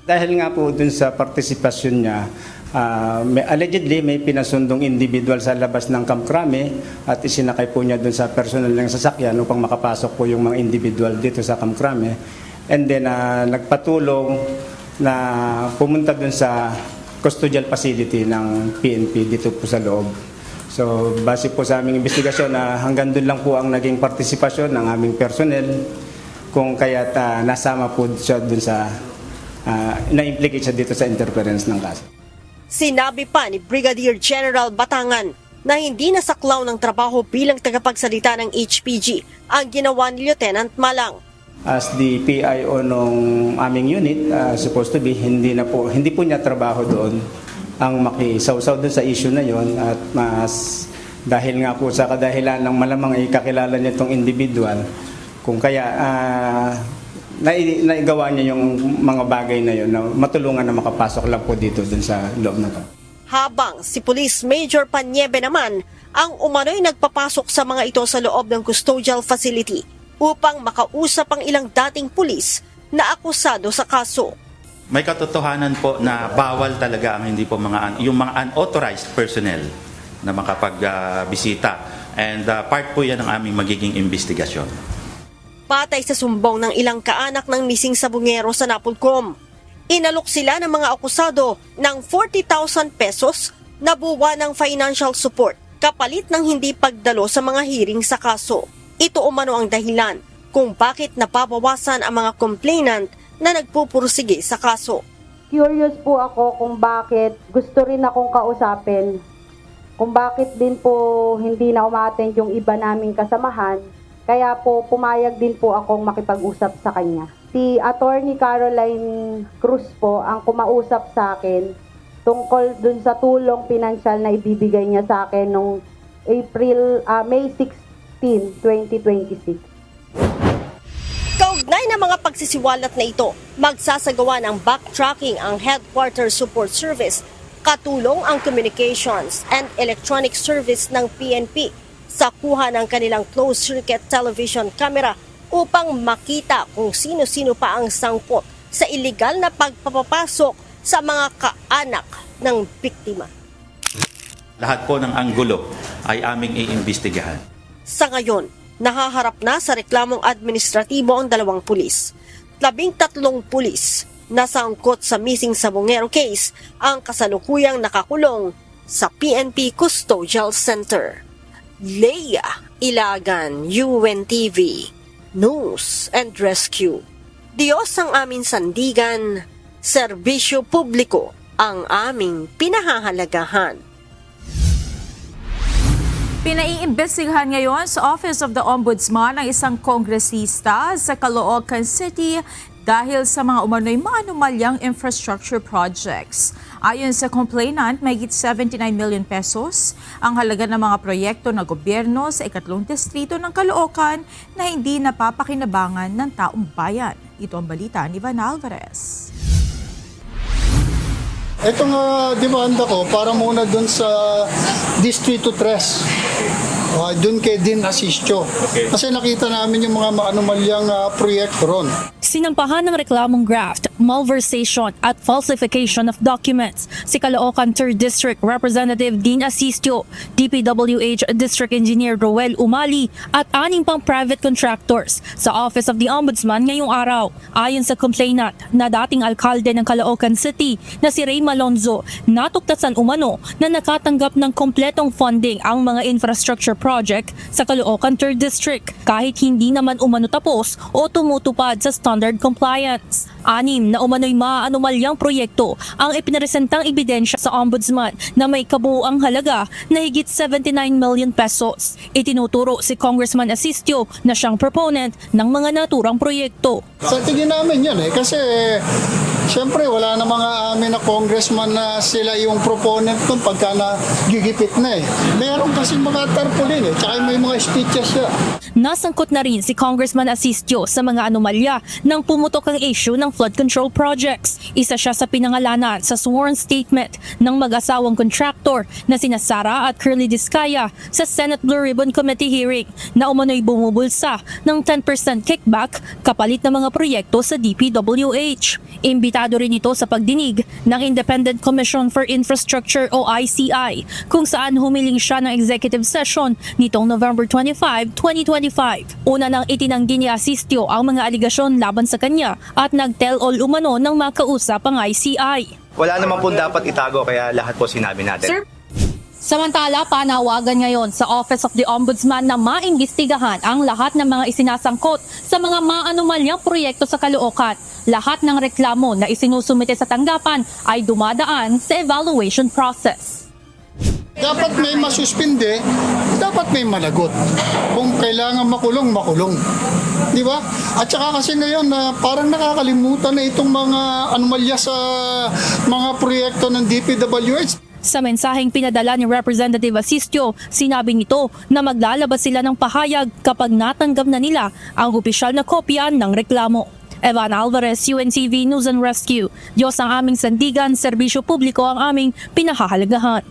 Dahil nga po dun sa partisipasyon niya, allegedly may pinasundong individual sa labas ng Camp Crame at isinakay po niya dun sa personal ng sasakyan upang makapasok po yung mga individual dito sa Camp Crame. And then nagpatulong na pumunta dun sa custodial facility ng PNP dito po sa loob. So base po sa aming investigasyon na hanggang dun lang po ang naging partisipasyon ng aming personnel kung kaya't nasama po siya dun sa na-implicate siya dito sa interference ng kaso. Sinabi pa ni Brigadier General Batangan na hindi nasaklaw ng trabaho bilang tagapagsalita ng HPG ang ginawa ni Lieutenant Malang. As the PIO nung aming unit, supposed to be, hindi po niya trabaho doon ang makisawsaw doon sa issue na yon at mas dahil nga po sa kadahilan ng malamang ikakilala niya itong individual kung kaya naigawa niya yung mga bagay na yun na matulungan na makapasok lang po dito dun sa loob ng kampo. Habang si Police Major Paniebe naman ang umano'y nagpapasok sa mga ito sa loob ng custodial facility upang makausap ang ilang dating pulis na akusado sa kaso. May katotohanan po na bawal talaga ang hindi po yung mga unauthorized personnel na makapagbisita and part po yan ng aming magiging investigasyon. Patay sa sumbong ng ilang kaanak ng missing sa Bungero sa Napolcom. Inalok sila ng mga akusado ng 40,000 pesos na buwa ng financial support kapalit ng hindi pagdalo sa mga hearing sa kaso. Ito umano ang dahilan kung bakit napabawasan ang mga complainant na nagpupursige sa kaso. Curious po ako kung bakit gusto rin akong kausapin, kung bakit din po hindi na umattend yung iba naming kasamahan. Kaya po pumayag din po akong makipag-usap sa kanya. Si Attorney Caroline Cruz po ang kumausap sa akin tungkol dun sa tulong pinansyal na ibibigay niya sa akin noong May 16, 2026. Kaugnay ng mga pagsisiwalat na ito, magsasagawa ng backtracking ang Headquarters Support Service, katulong ang Communications and Electronic Service ng PNP sa kuha ng kanilang closed-circuit television camera upang makita kung sino-sino pa ang sangkot sa iligal na pagpapapasok sa mga kaanak ng biktima. Lahat po ng anggulo ay aming iimbestigahan. Sa ngayon, nahaharap na sa reklamong administratibo ang 2 pulis. 13 pulis na sangkot sa missing sa Bungero case ang kasalukuyang nakakulong sa PNP Custodial Center. Lea Ilagan, UNTV News and Rescue. Diyos ang aming sandigan, serbisyo publiko ang aming pinahahalagahan. Pinaiimbestigahan ngayon sa Office of the Ombudsman ang isang kongresista sa Caloocan City dahil sa mga umano'y maanumalyang infrastructure projects. Ayon sa complainant, mahigit 79 million pesos ang halaga ng mga proyekto ng gobyerno sa ikatlong distrito ng Caloocan na hindi napapakinabangan ng taong bayan. Ito ang balita ni Van Alvarez. Itong demanda ko para muna dun sa Distrito 3. Dun kay Dean Asistio. Kasi nakita namin yung mga maanumalyang proyekto ron. Sinampahan ng reklamong graft, malversation at falsification of documents si Caloocan 3rd District Representative Dean Asistio, DPWH District Engineer Roel Umali at 6 pang private contractors sa Office of the Ombudsman ngayong araw. Ayon sa complainant na dating alkalde ng Caloocan City na si Ray Malonzo, natuktasan umano na nakatanggap ng kompletong funding ang mga infrastructure project sa Caloocan 3rd District kahit hindi naman umano tapos o tumutupad sa standard compliance. 6 na umano'y maanumalyang proyekto ang ipinaresentang ebidensya sa Ombudsman na may kabuuang halaga na higit 79 million pesos. Itinuturo si Congressman Asistio na siyang proponent ng mga naturang proyekto. Sa tingin namin yan kasi siyempre wala na mga amin na congressman na sila yung proponent kung pagka nagigipit na Meron kasi mga tarpaulin tsaka may mga speeches siya. Nasangkot na rin si Congressman Asistio sa mga anomalya nang pumutok ang issue ng flood control projects. Isa siya sa pinangalanan sa sworn statement ng mag-asawang contractor na sina Sara at Curly Discaya sa Senate Blue Ribbon Committee hearing na umano'y bumubulsa ng 10% kickback kapalit ng mga proyekto sa DPWH. Imbitado rin ito sa pagdinig ng Independent Commission for Infrastructure o ICI kung saan humiling siya ng executive session nitong November 25, 2025. Una nang itinanggi ni Asistio ang mga aligasyon laban sa kanya at nag-tell all umano ng makausap ang ICI. Wala naman po dapat itago kaya lahat po sinabi natin. Sir, samantala, panawagan ngayon sa Office of the Ombudsman na maimbestigahan ang lahat ng mga isinasangkot sa mga maanumalyang proyekto sa Caloocan. Lahat ng reklamo na isinusumite sa tanggapan ay dumadaan sa evaluation process. Dapat may masuspinde, dapat may managot. Kung kailangan makulong, makulong. Di ba? At saka kasi ngayon parang nakakalimutan na itong mga anomalya sa mga proyekto ng DPWH. Sa mensaheng pinadala ni Representative Asistio, sinabi nito na maglalabas sila ng pahayag kapag natanggap na nila ang opisyal na kopya ng reklamo. Evan Alvarez, UNTV News and Rescue. Diyos ang aming sandigan, serbisyo publiko ang aming pinahahalagahan.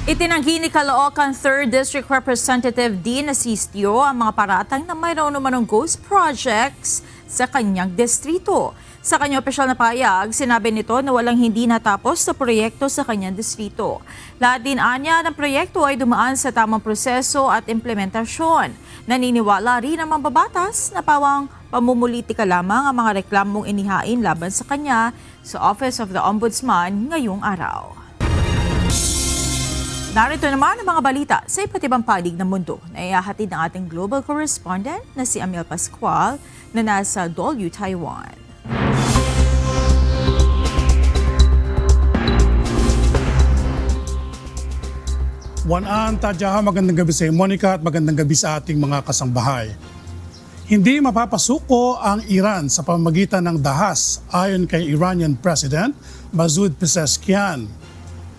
Itinanggi ni Caloocan 3rd District Representative Dean Asistio ang mga paratang na mayroon namanong ghost projects sa kanyang distrito. Sa kanyang opisyal na pahayag, sinabi nito na walang hindi natapos sa proyekto sa kanyang distrito. Lahat din anya ng proyekto ay dumaan sa tamang proseso at implementasyon. Naniniwala rin ang mambabatas na pawang pamumulitika lamang ang mga reklamong inihain laban sa kanya sa Office of the Ombudsman ngayong araw. Narito naman ang mga balita sa iba't ibang panig ng mundo na ihahatid ng ating global correspondent na si Amel Pascual na nasa Dolu, Taiwan. Wanan, Tadyaha, magandang gabi sa Monica at magandang gabi sa ating mga kasangbahay. Hindi mapapasuko ang Iran sa pamamagitan ng dahas ayon kay Iranian President Masoud Pezeshkian.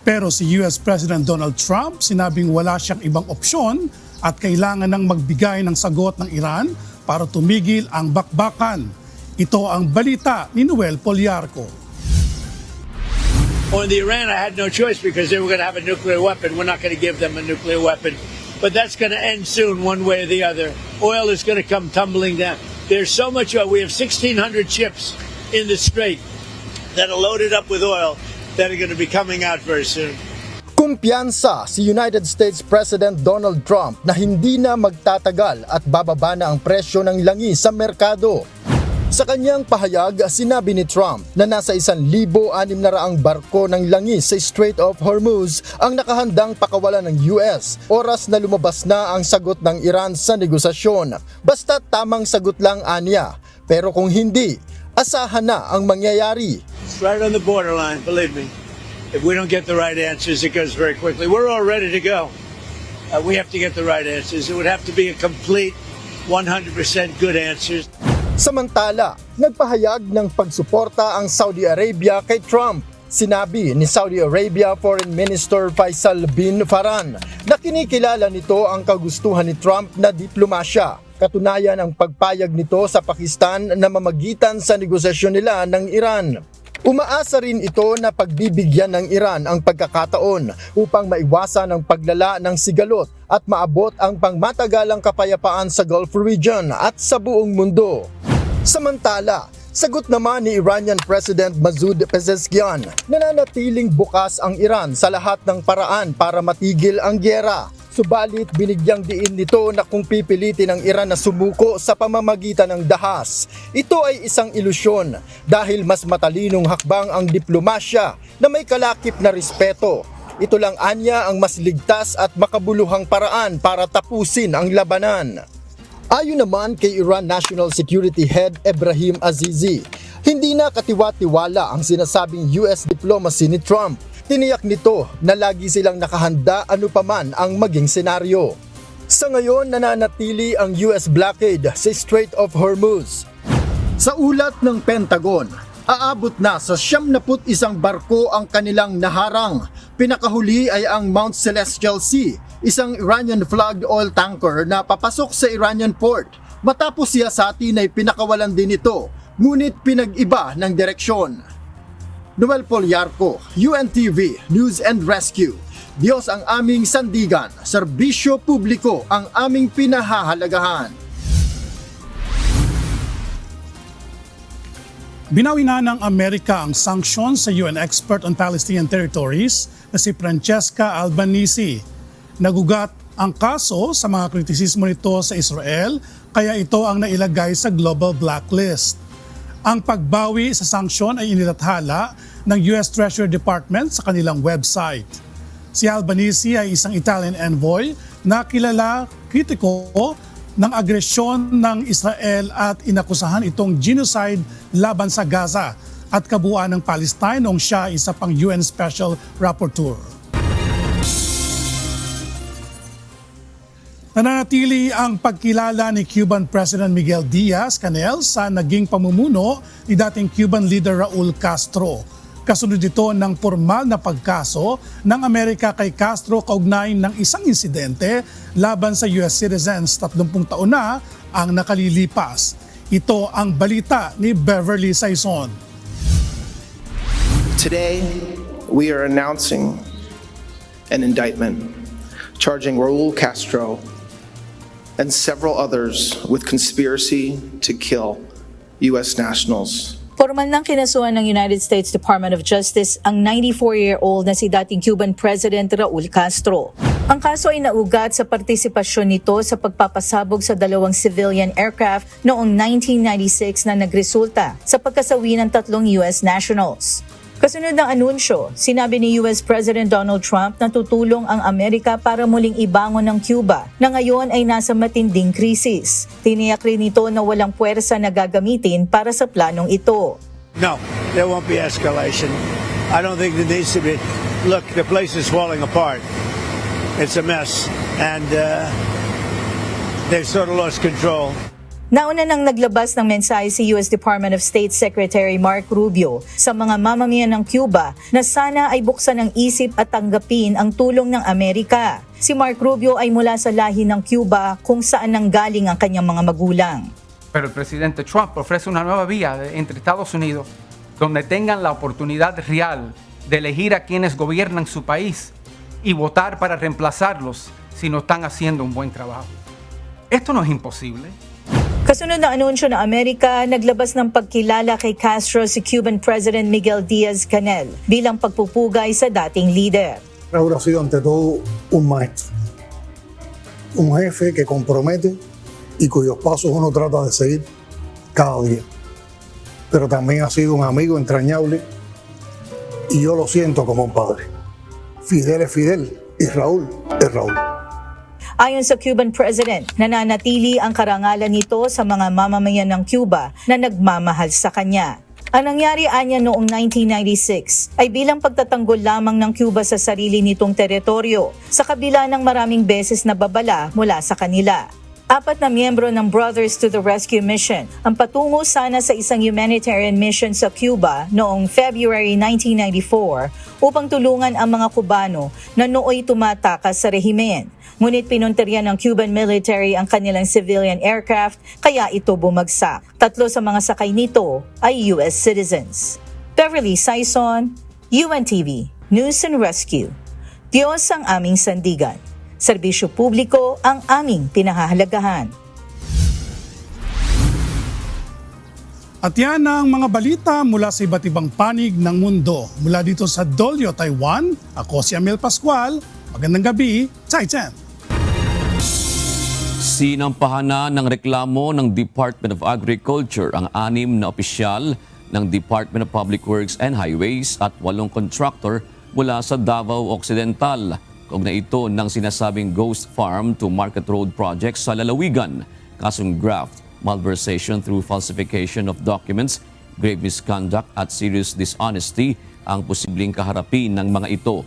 Pero si US President Donald Trump sinabing wala siyang ibang opsyon at kailangan nang magbigay ng sagot ng Iran para tumigil ang bakbakan. Ito ang balita ni Noel Poliarco. On the Iran, I had no choice because they were going to have a nuclear weapon. We're not going to give them a nuclear weapon. But that's going to end soon one way or the other. Oil is going to come tumbling down. There's so much oil. We have 1,600 ships in the Strait that are loaded up with oil that are going to be coming out very soon. Kumpiyansa si United States President Donald Trump na hindi na magtatagal at bababa na ang presyo ng langis sa merkado. Sa kanyang pahayag, sinabi ni Trump na nasa 1,600 barko ng langis sa Strait of Hormuz ang nakahandang pakawalan ng US oras na lumabas na ang sagot ng Iran sa negosasyon. Basta tamang sagot lang aniya. Pero kung hindi, Asahan na ang mangyayari. It's right on the borderline, believe me. If we don't get the right answers, it goes very quickly. We're all ready to go. We have to get the right answers. It would have to be a complete 100% good answers. Samantala, nagpahayag ng pagsuporta ang Saudi Arabia kay Trump. Sinabi ni Saudi Arabia Foreign Minister Faisal bin Farhan na kinikilala nito ang kagustuhan ni Trump na diplomasya. Katunayan ang pagpayag nito sa Pakistan na mamagitan sa negosasyon nila ng Iran. Umaasa rin ito na pagbibigyan ng Iran ang pagkakataon upang maiwasan ang paglala ng sigalot at maabot ang pangmatagalang kapayapaan sa Gulf region at sa buong mundo. Samantala, sagot naman ni Iranian President Masoud Pezeshkian na nanatiling bukas ang Iran sa lahat ng paraan para matigil ang gyera. Subalit binigyang diin nito na kung pipilitin ng Iran na sumuko sa pamamagitan ng dahas, ito ay isang ilusyon dahil mas matalinong hakbang ang diplomasya na may kalakip na respeto. Ito lang anya ang mas ligtas at makabuluhang paraan para tapusin ang labanan. Ayon naman kay Iran National Security Head Ebrahim Azizi, hindi na katiwa-tiwala ang sinasabing US diplomacy ni Trump. Tiniyak nito na lagi silang nakahanda anupaman ang maging senaryo. Sa ngayon, nananatili ang US blockade sa Strait of Hormuz. Sa ulat ng Pentagon, aabot na sa 71 barko ang kanilang naharang. Pinakahuli ay ang Mount Celestial Sea, isang Iranian-flagged oil tanker na papasok sa Iranian port. Matapos siyasatin ay pinakawalan din ito, ngunit pinag-iba ng direksyon. Noel Poliarco, UNTV News and Rescue. Diyos ang aming sandigan, serbisyo publiko ang aming pinahahalagahan. Binawi na ng Amerika ang sanctions sa UN expert on Palestinian territories na si Francesca Albanese. Nagugat ang kaso sa mga kritisismo nito sa Israel, kaya ito ang nailagay sa global blacklist. Ang pagbawi sa sanksyon ay inilathala ng US Treasury Department sa kanilang website. Si Albanese ay isang Italian envoy na kilala kritiko ng agresyon ng Israel at inakusahan itong genocide laban sa Gaza at kabuuan ng Palestine noong siya isa pang UN Special Rapporteur. Nananatili ang pagkilala ni Cuban President Miguel Diaz-Canel sa naging pamumuno ni dating Cuban leader Raul Castro. Kasunod ito ng formal na pagkaso ng Amerika kay Castro kaugnay ng isang insidente laban sa US citizens. 30 taon na ang nakalilipas. Ito ang balita ni Beverly Saison. Today, we are announcing an indictment charging Raul Castro and several others with conspiracy to kill U.S. nationals. Formal nang kinasuhan ng United States Department of Justice ang 94-year-old na si dating Cuban President Raul Castro. Ang kaso ay naugat sa partisipasyon nito sa pagpapasabog sa 2 civilian aircraft noong 1996 na nagresulta sa pagkasawi ng 3 US nationals. Kasunod ng anunsyo, sinabi ni US President Donald Trump na tutulong ang Amerika para muling ibangon ng Cuba na ngayon ay nasa matinding krisis. Tiniyak rin ito na walang puwersa na gagamitin para sa planong ito. No, there won't be escalation. I don't think there needs to be. Look, the place is falling apart. It's a mess. And they've sort of lost control. Nauna nang naglabas ng mensahe si US Department of State Secretary Mark Rubio sa mga mamamayan ng Cuba na sana ay buksan ang isip at tanggapin ang tulong ng Amerika. Si Mark Rubio ay mula sa lahi ng Cuba kung saan nanggaling ang kanyang mga magulang. Pero el presidente Trump ofrece una nueva vía entre Estados Unidos donde tengan la oportunidad real de elegir a quienes gobiernan su país y votar para reemplazarlos si no están haciendo un buen trabajo. Esto no es imposible. Kasunod na anunsyo ng Amerika, naglabas ng pagkilala kay Castro si Cuban President Miguel Diaz-Canel bilang pagpupugay sa dating leader. Raúl ha sido ante todo un maestro, un jefe que compromete y cuyos pasos uno trata de seguir cada día. Pero también ha sido un amigo entrañable y yo lo siento como un padre. Fidel es Fidel y Raúl es Raúl. Ayon sa Cuban President, nananatili ang karangalan nito sa mga mamamayan ng Cuba na nagmamahal sa kanya. Ang nangyari anya noong 1996 ay bilang pagtatanggol lamang ng Cuba sa sarili nitong teritoryo sa kabila ng maraming beses na babala mula sa kanila. 4 na miyembro ng Brothers to the Rescue Mission ang patungo sana sa isang humanitarian mission sa Cuba noong February 1994 upang tulungan ang mga Cubano na nooy tumatakas sa rehimen. Ngunit pinuntirya ng Cuban military ang kanilang civilian aircraft kaya ito bumagsak. 3 sa mga sakay nito ay US citizens. Beverly Saison, UNTV, News and Rescue. Diyos ang aming sandigan. Serbisyo publiko ang aming pinahahalagahan. At yan ang mga balita mula sa iba't ibang panig ng mundo. Mula dito sa Dolio, Taiwan, ako si Amel Pascual. Magandang gabi, Chai Chen. Sinampahan ng reklamo ng Department of Agriculture ang 6 na opisyal ng Department of Public Works and Highways at 8 contractor mula sa Davao Occidental. Kaugnay ito ng sinasabing ghost farm to market road projects sa lalawigan. Kasong graft, malversation through falsification of documents, grave misconduct at serious dishonesty ang posibleng kaharapin ng mga ito.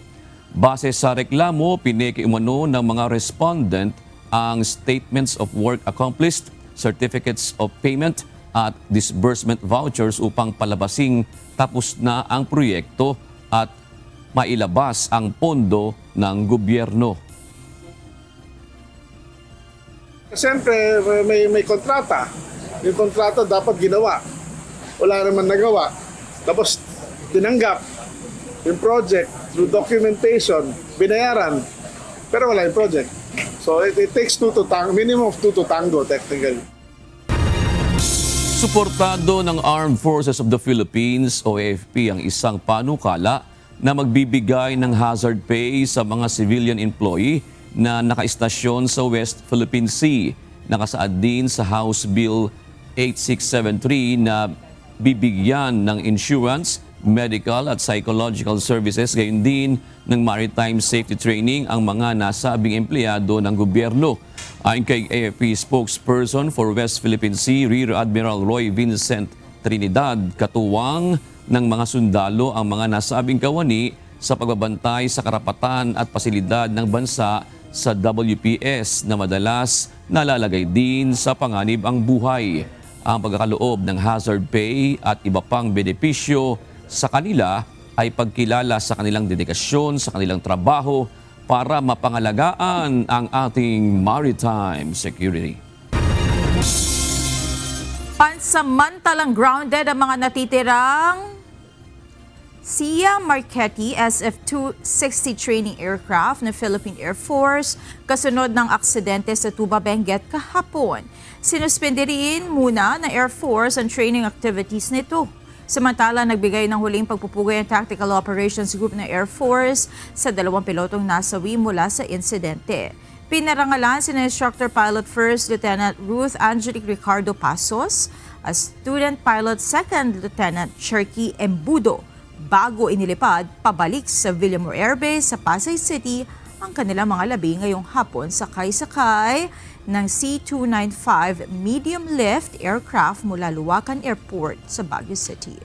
Base sa reklamo, pinikiumano ng mga respondent ang statements of work accomplished, certificates of payment at disbursement vouchers upang palabasing tapos na ang proyekto at mailabas ang pondo ng gobyerno. Siyempre, may kontrata. Yung kontrata dapat ginawa. Wala naman nagawa. Tapos, tinanggap yung project through documentation, binayaran, pero wala yung project. So, it takes minimum of 2 to tango, technically. Suportado ng Armed Forces of the Philippines o AFP ang isang panukala na magbibigay ng hazard pay sa mga civilian employee na nakaistasyon sa West Philippine Sea. Nakasaad din sa House Bill 8673 na bibigyan ng insurance, medical at psychological services, gayon din ng maritime safety training ang mga nasabing empleyado ng gobyerno. Ayon kay AFP spokesperson for West Philippine Sea, Rear Admiral Roy Vincent Trinidad, katuwang ng mga sundalo ang mga nasabing kawani sa pagbabantay sa karapatan at pasilidad ng bansa sa WPS na madalas nalalagay din sa panganib ang buhay. Ang pagkakaloob ng hazard pay at iba pang benepisyo sa kanila ay pagkilala sa kanilang dedikasyon sa kanilang trabaho para mapangalagaan ang ating maritime security. Pansamantalang grounded ang mga natitirang Sia Marquetti SF-260 training aircraft ng Philippine Air Force kasunod ng aksidente sa Tuba, Benguet kahapon. Sinuspende rin muna ng Air Force ang training activities nito. Samantala, nagbigay ng huling pagpupugay ang Tactical Operations Group ng Air Force sa 2 pilotong nasawi mula sa insidente. Pinarangalan si Instructor Pilot First Lieutenant Ruth Angelique Ricardo Pasos as Student Pilot Second Lieutenant Cherky Embudo bago inilipad pabalik sa Villamor Air Base sa Pasay City ang kanilang mga labi ngayong hapon sakay-sakay ng C-295 medium lift aircraft mula Luwacan Airport sa Baguio City.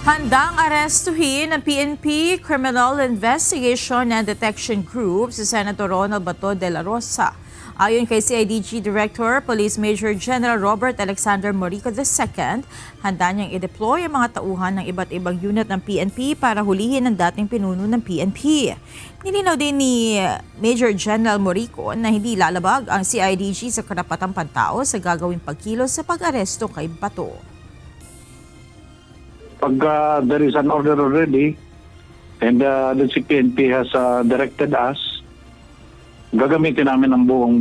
Handang arestuhin ng PNP Criminal Investigation and Detection Group si Senator Ronald Bato de la Rosa. Ayon kay CIDG Director Police Major General Robert Alexander Morico II, handa niyang i-deploy ang mga tauhan ng iba't ibang unit ng PNP para hulihin ang dating pinuno ng PNP. Nilinaw din ni Major General Morico na hindi lalabag ang CIDG sa karapatang pantao sa gagawing pagkilos sa pag-aresto kay Bato. Pag there is an order already and the CPNP has directed us, gagamitin namin ang buong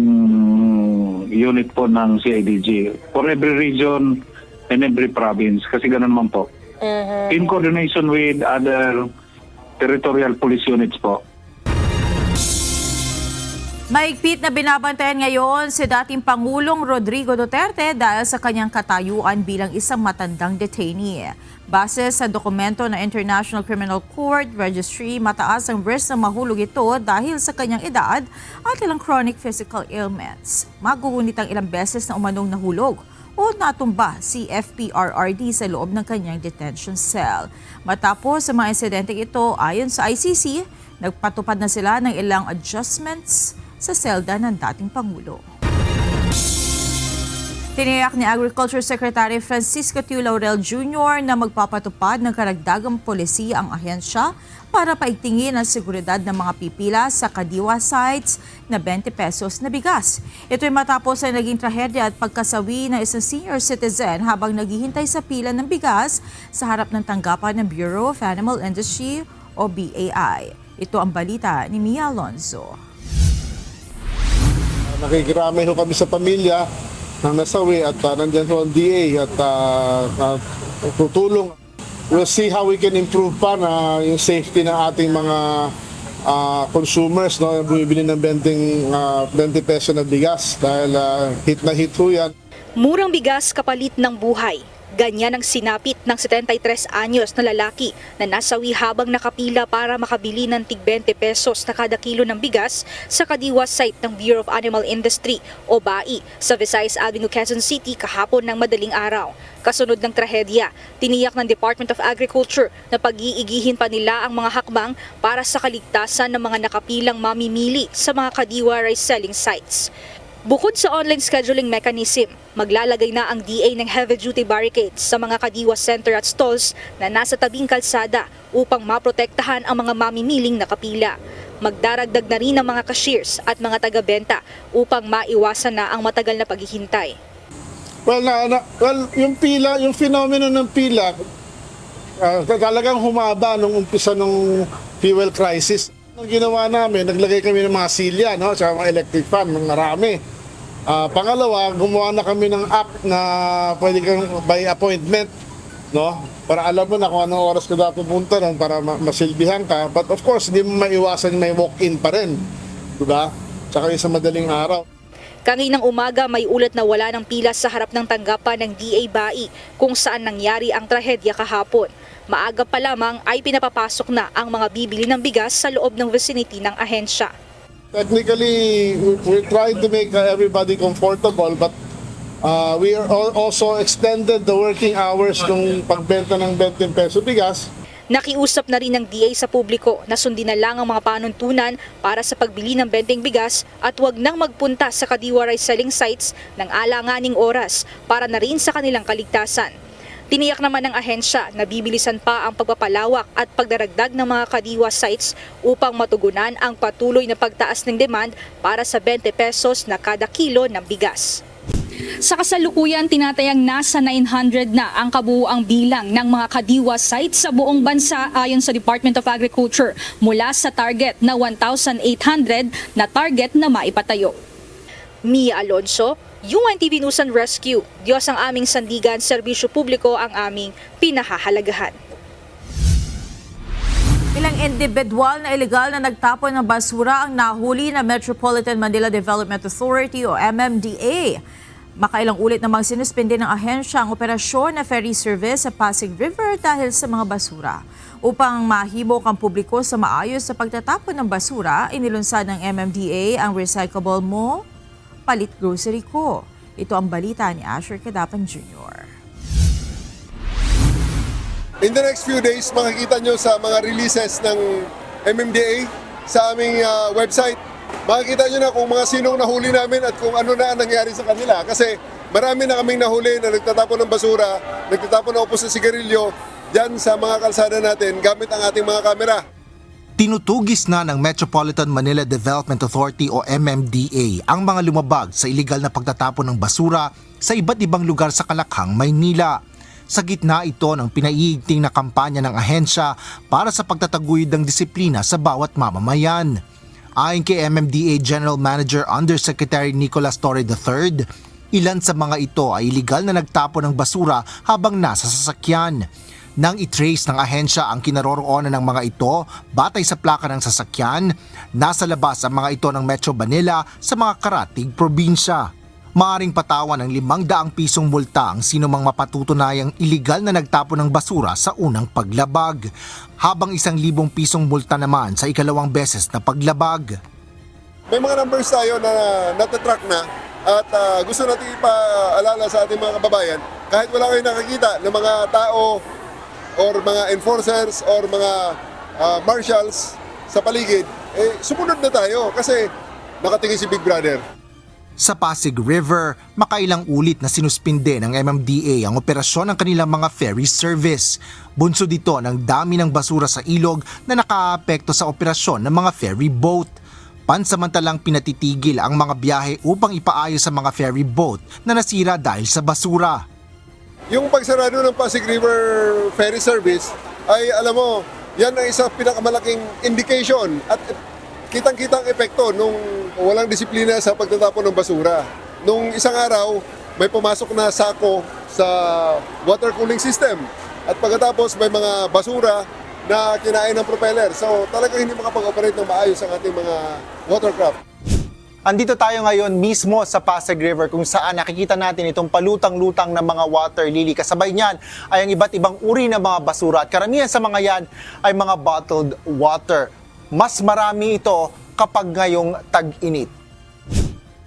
unit po ng CIDG for every region and every province kasi ganun naman po. In coordination with other territorial police units po. Mahigpit na binabantayan ngayon si dating Pangulong Rodrigo Duterte dahil sa kanyang katayuan bilang isang matandang detainee. Base sa dokumento ng International Criminal Court Registry, mataas ang risk na mahulog ito dahil sa kanyang edad at ilang chronic physical ailments. Magugunit ang ilang beses na umanong nahulog o natumba si FPRRD sa loob ng kanyang detention cell. Matapos sa mga insidenteng ito, ayon sa ICC, nagpatupad na sila ng ilang adjustments sa selda ng dating Pangulo. Tiniyak ni Agriculture Secretary Francisco Tiu Laurel Jr. na magpapatupad ng karagdagang polisiya ang ahensya para paigtingin ang seguridad ng mga pipila sa kadiwa sites na 20 pesos na bigas. Ito'y matapos ay naging trahedya at pagkasawi ng isang senior citizen habang naghihintay sa pila ng bigas sa harap ng tanggapan ng Bureau of Animal Industry o BAI. Ito ang balita ni Mia Alonzo. Nakikirami ho kami sa pamilya ng nasawi at nandiyan ho ang DA at tutulong. We'll see how we can improve pa na yung safety ng ating mga consumers, no, bumibili ng 20 peso na bigas dahil hit na hit ho yan. Murang bigas kapalit ng buhay. Ganyan ang sinapit ng 73 anyos na lalaki na nasawi habang nakapila para makabili ng tig 20 pesos na kada kilo ng bigas sa kadiwa site ng Bureau of Animal Industry o BAI sa Visayas Avenue, Quezon City kahapon ng madaling araw. Kasunod ng trahedya, tiniyak ng Department of Agriculture na pag-iigihin pa nila ang mga hakbang para sa kaligtasan ng mga nakapilang mamimili sa mga kadiwa rice selling sites. Bukod sa online scheduling mechanism, maglalagay na ang DA ng heavy-duty barricades sa mga kadiwa center at stalls na nasa tabing kalsada upang maprotektahan ang mga mamimiling nakapila. Magdaragdag na rin ang mga cashiers at mga taga-benta upang maiwasan na ang matagal na paghihintay. Well, yung pila, yung phenomenon ng pila, talagang humaba nung umpisa ng fuel crisis. Ang ginawa namin, naglagay kami ng mga silya, no, sa mga electric fan, marami. Pangalawa, gumawa na kami ng app na pwede kang by appointment, no, para alam mo na kung anong oras ka dapat pupunta nun para masilbihan ka. But of course, hindi mo maiwasan may walk-in pa rin, diba? Tsaka yung sa madaling araw. Kaninang umaga may ulat na wala ng pila sa harap ng tanggapan ng DA BAI kung saan nangyari ang trahedya kahapon. Maaga pa lamang ay pinapapasok na ang mga bibili ng bigas sa loob ng vicinity ng ahensya. Technically, we're trying to make everybody comfortable but we are also extended the working hours ng pagbenta ng 20 peso bigas. Nakiusap na rin ng DA sa publiko na sundin na lang ang mga panuntunan para sa pagbili ng benteng bigas at huwag nang magpunta sa kadiwa rice selling sites ng alanganing oras para na rin sa kanilang kaligtasan. Tiniyak naman ng ahensya na bibilisan pa ang pagpapalawak at pagdaragdag ng mga kadiwa sites upang matugunan ang patuloy na pagtaas ng demand para sa 20 pesos na kada kilo ng bigas. Sa kasalukuyan, tinatayang nasa 900 na ang kabuuang bilang ng mga kadiwa sites sa buong bansa ayon sa Department of Agriculture mula sa target na 1,800 na target na maipatayo. Mia Alonzo, UNTV News and Rescue. Diyos ang aming sandigan, serbisyo publiko ang aming pinahahalagahan. Ilang individual na illegal na nagtapon ng basura ang nahuli ng Metropolitan Manila Development Authority o MMDA. Makailang ulit namang sinuspende ng ahensya ang operasyon na ferry service sa Pasig River dahil sa mga basura. Upang mahimok ang publiko sa maayos sa pagtatapon ng basura, inilunsad ng MMDA ang Recyclable Mo, Palit Grocery Ko. Ito ang balita ni Asher Cadapan Jr. In the next few days, makikita nyo sa mga releases ng MMDA sa aming website. Makikita nyo na kung mga sinong nahuli namin at kung ano na ang nangyari sa kanila. Kasi marami na kaming nahuli na nagtatapon ng basura, nagtatapon ng upos ng sigarilyo dyan sa mga kalsada natin gamit ang ating mga kamera. Tinutugis na ng Metropolitan Manila Development Authority o MMDA ang mga lumabag sa iligal na pagtatapon ng basura sa iba't ibang lugar sa Kalakhang, Maynila. Sa gitna ito ng pinaiigting na kampanya ng ahensya para sa pagtataguyod ng disiplina sa bawat mamamayan. Ayon kay MMDA General Manager Undersecretary Nicolas Torre III, ilan sa mga ito ay iligal na nagtapon ng basura habang nasa sasakyan. Nang i-trace ng ahensya ang kinaroroonan ng mga ito batay sa plaka ng sasakyan, nasa labas ang mga ito ng Metro Manila sa mga karatig probinsya. Maaring patawan ng 500 pisong multa ang sinumang mapatutunayang iligal na nagtapon ng basura sa unang paglabag, habang 1,000 pisong multa naman sa ikalawang beses na paglabag. May mga numbers tayo na natatrack na at gusto natin ipaalala sa ating mga kababayan, kahit wala kayong nakakita ng mga tao or mga enforcers or mga marshals sa paligid, sumunod na tayo kasi nakatingin si Big Brother. Sa Pasig River, makailang ulit na sinuspinde ng MMDA ang operasyon ng kanilang mga ferry service. Bunso dito ng dami ng basura sa ilog na nakaapekto sa operasyon ng mga ferry boat. Pansamantalang pinatitigil ang mga biyahe upang ipaayos sa mga ferry boat na nasira dahil sa basura. Yung pagsarado ng Pasig River Ferry Service ay alam mo, yan ang isang pinakamalaking indication at kitang-kitang epekto nung walang disiplina sa pagtatapon ng basura. Nung isang araw, may pumasok na sako sa water cooling system at pagkatapos may mga basura na kinain ng propeller. So talagang hindi makapag-operate ng maayos ang ating mga watercraft. Andito tayo ngayon mismo sa Pasig River kung saan nakikita natin itong palutang-lutang na mga water lily. Kasabay niyan ay ang iba't ibang uri ng mga basura at karamihan sa mga yan ay mga bottled water. Mas marami ito kapag ngayong tag-init.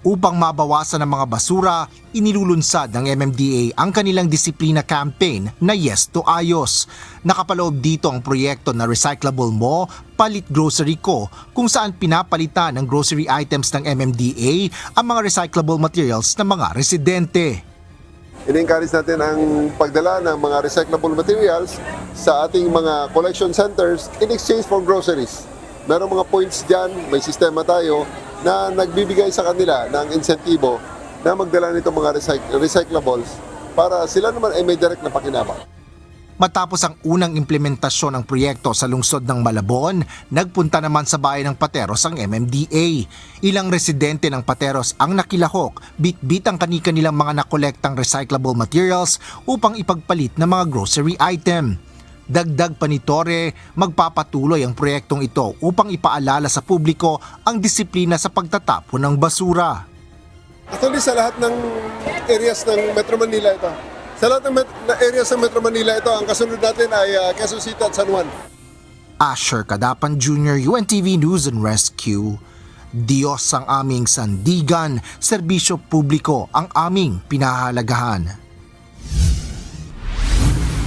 Upang mabawasan ang mga basura, inilulunsad ng MMDA ang kanilang disiplina campaign na Yes to Ayos. Nakapaloob dito ang proyekto na Recyclable Mo, Palit Grocery Ko, kung saan pinapalitan ng grocery items ng MMDA ang mga recyclable materials ng mga residente. In-encourage natin ang pagdala ng mga recyclable materials sa ating mga collection centers in exchange for groceries. Merong mga points dyan, may sistema tayo na nagbibigay sa kanila ng insentibo na magdala nito mga recyclables para sila naman ay may direct na pakinabang. Matapos ang unang implementasyon ng proyekto sa lungsod ng Malabon, nagpunta naman sa bayan ng Pateros ang MMDA. Ilang residente ng Pateros ang nakilahok, bit-bit ang kanilang mga nakolektang recyclable materials upang ipagpalit ng mga grocery item. Dagdag pa ni Torre, magpapatuloy ang proyektong ito upang ipaalala sa publiko ang disiplina sa pagtatapon ng basura. Actually, sa lahat ng areas ng Metro Manila ito. Sa lahat ng areas ng Metro Manila ito, ang kasunod natin ay Quezon City at San Juan. Asher Kadapan Jr., UNTV News and Rescue. Diyos ang aming sandigan, serbisyo publiko ang aming pinahalagahan.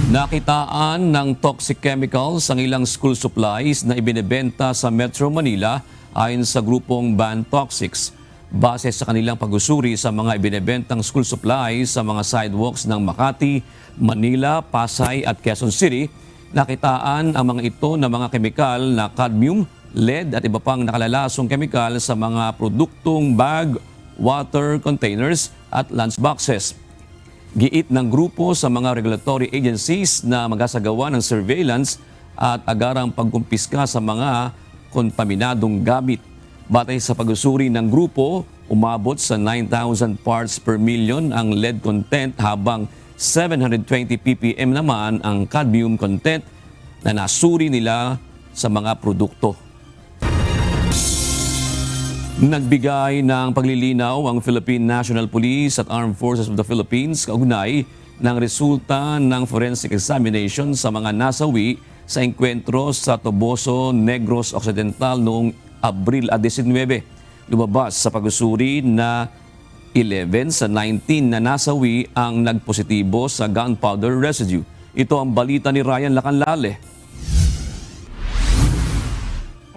Nakitaan ng toxic chemicals ang ilang school supplies na ibinebenta sa Metro Manila ayon sa grupong Ban Toxics. Base sa kanilang pag-usuri sa mga ibinebentang school supplies sa mga sidewalks ng Makati, Manila, Pasay at Quezon City, nakitaan ang mga ito na mga kemikal na cadmium, lead at iba pang nakalalasong kemikal sa mga produktong bag, water containers at lunchboxes. Giit ng grupo sa mga regulatory agencies na magsasagawa ng surveillance at agarang pagkumpiska sa mga kontaminadong gamit. Batay sa pag-usuri ng grupo, umabot sa 9,000 parts per million ang lead content habang 720 ppm naman ang cadmium content na nasuri nila sa mga produkto. Nagbigay ng paglilinaw ang Philippine National Police at Armed Forces of the Philippines kaugnay ng resulta ng forensic examination sa mga nasawi sa engkwentro sa Toboso, Negros Occidental noong Abril 19. Lumabas sa pag-usuri na 11 sa 19 na nasawi ang nagpositibo sa gunpowder residue. Ito ang balita ni Ryan Lacanlale.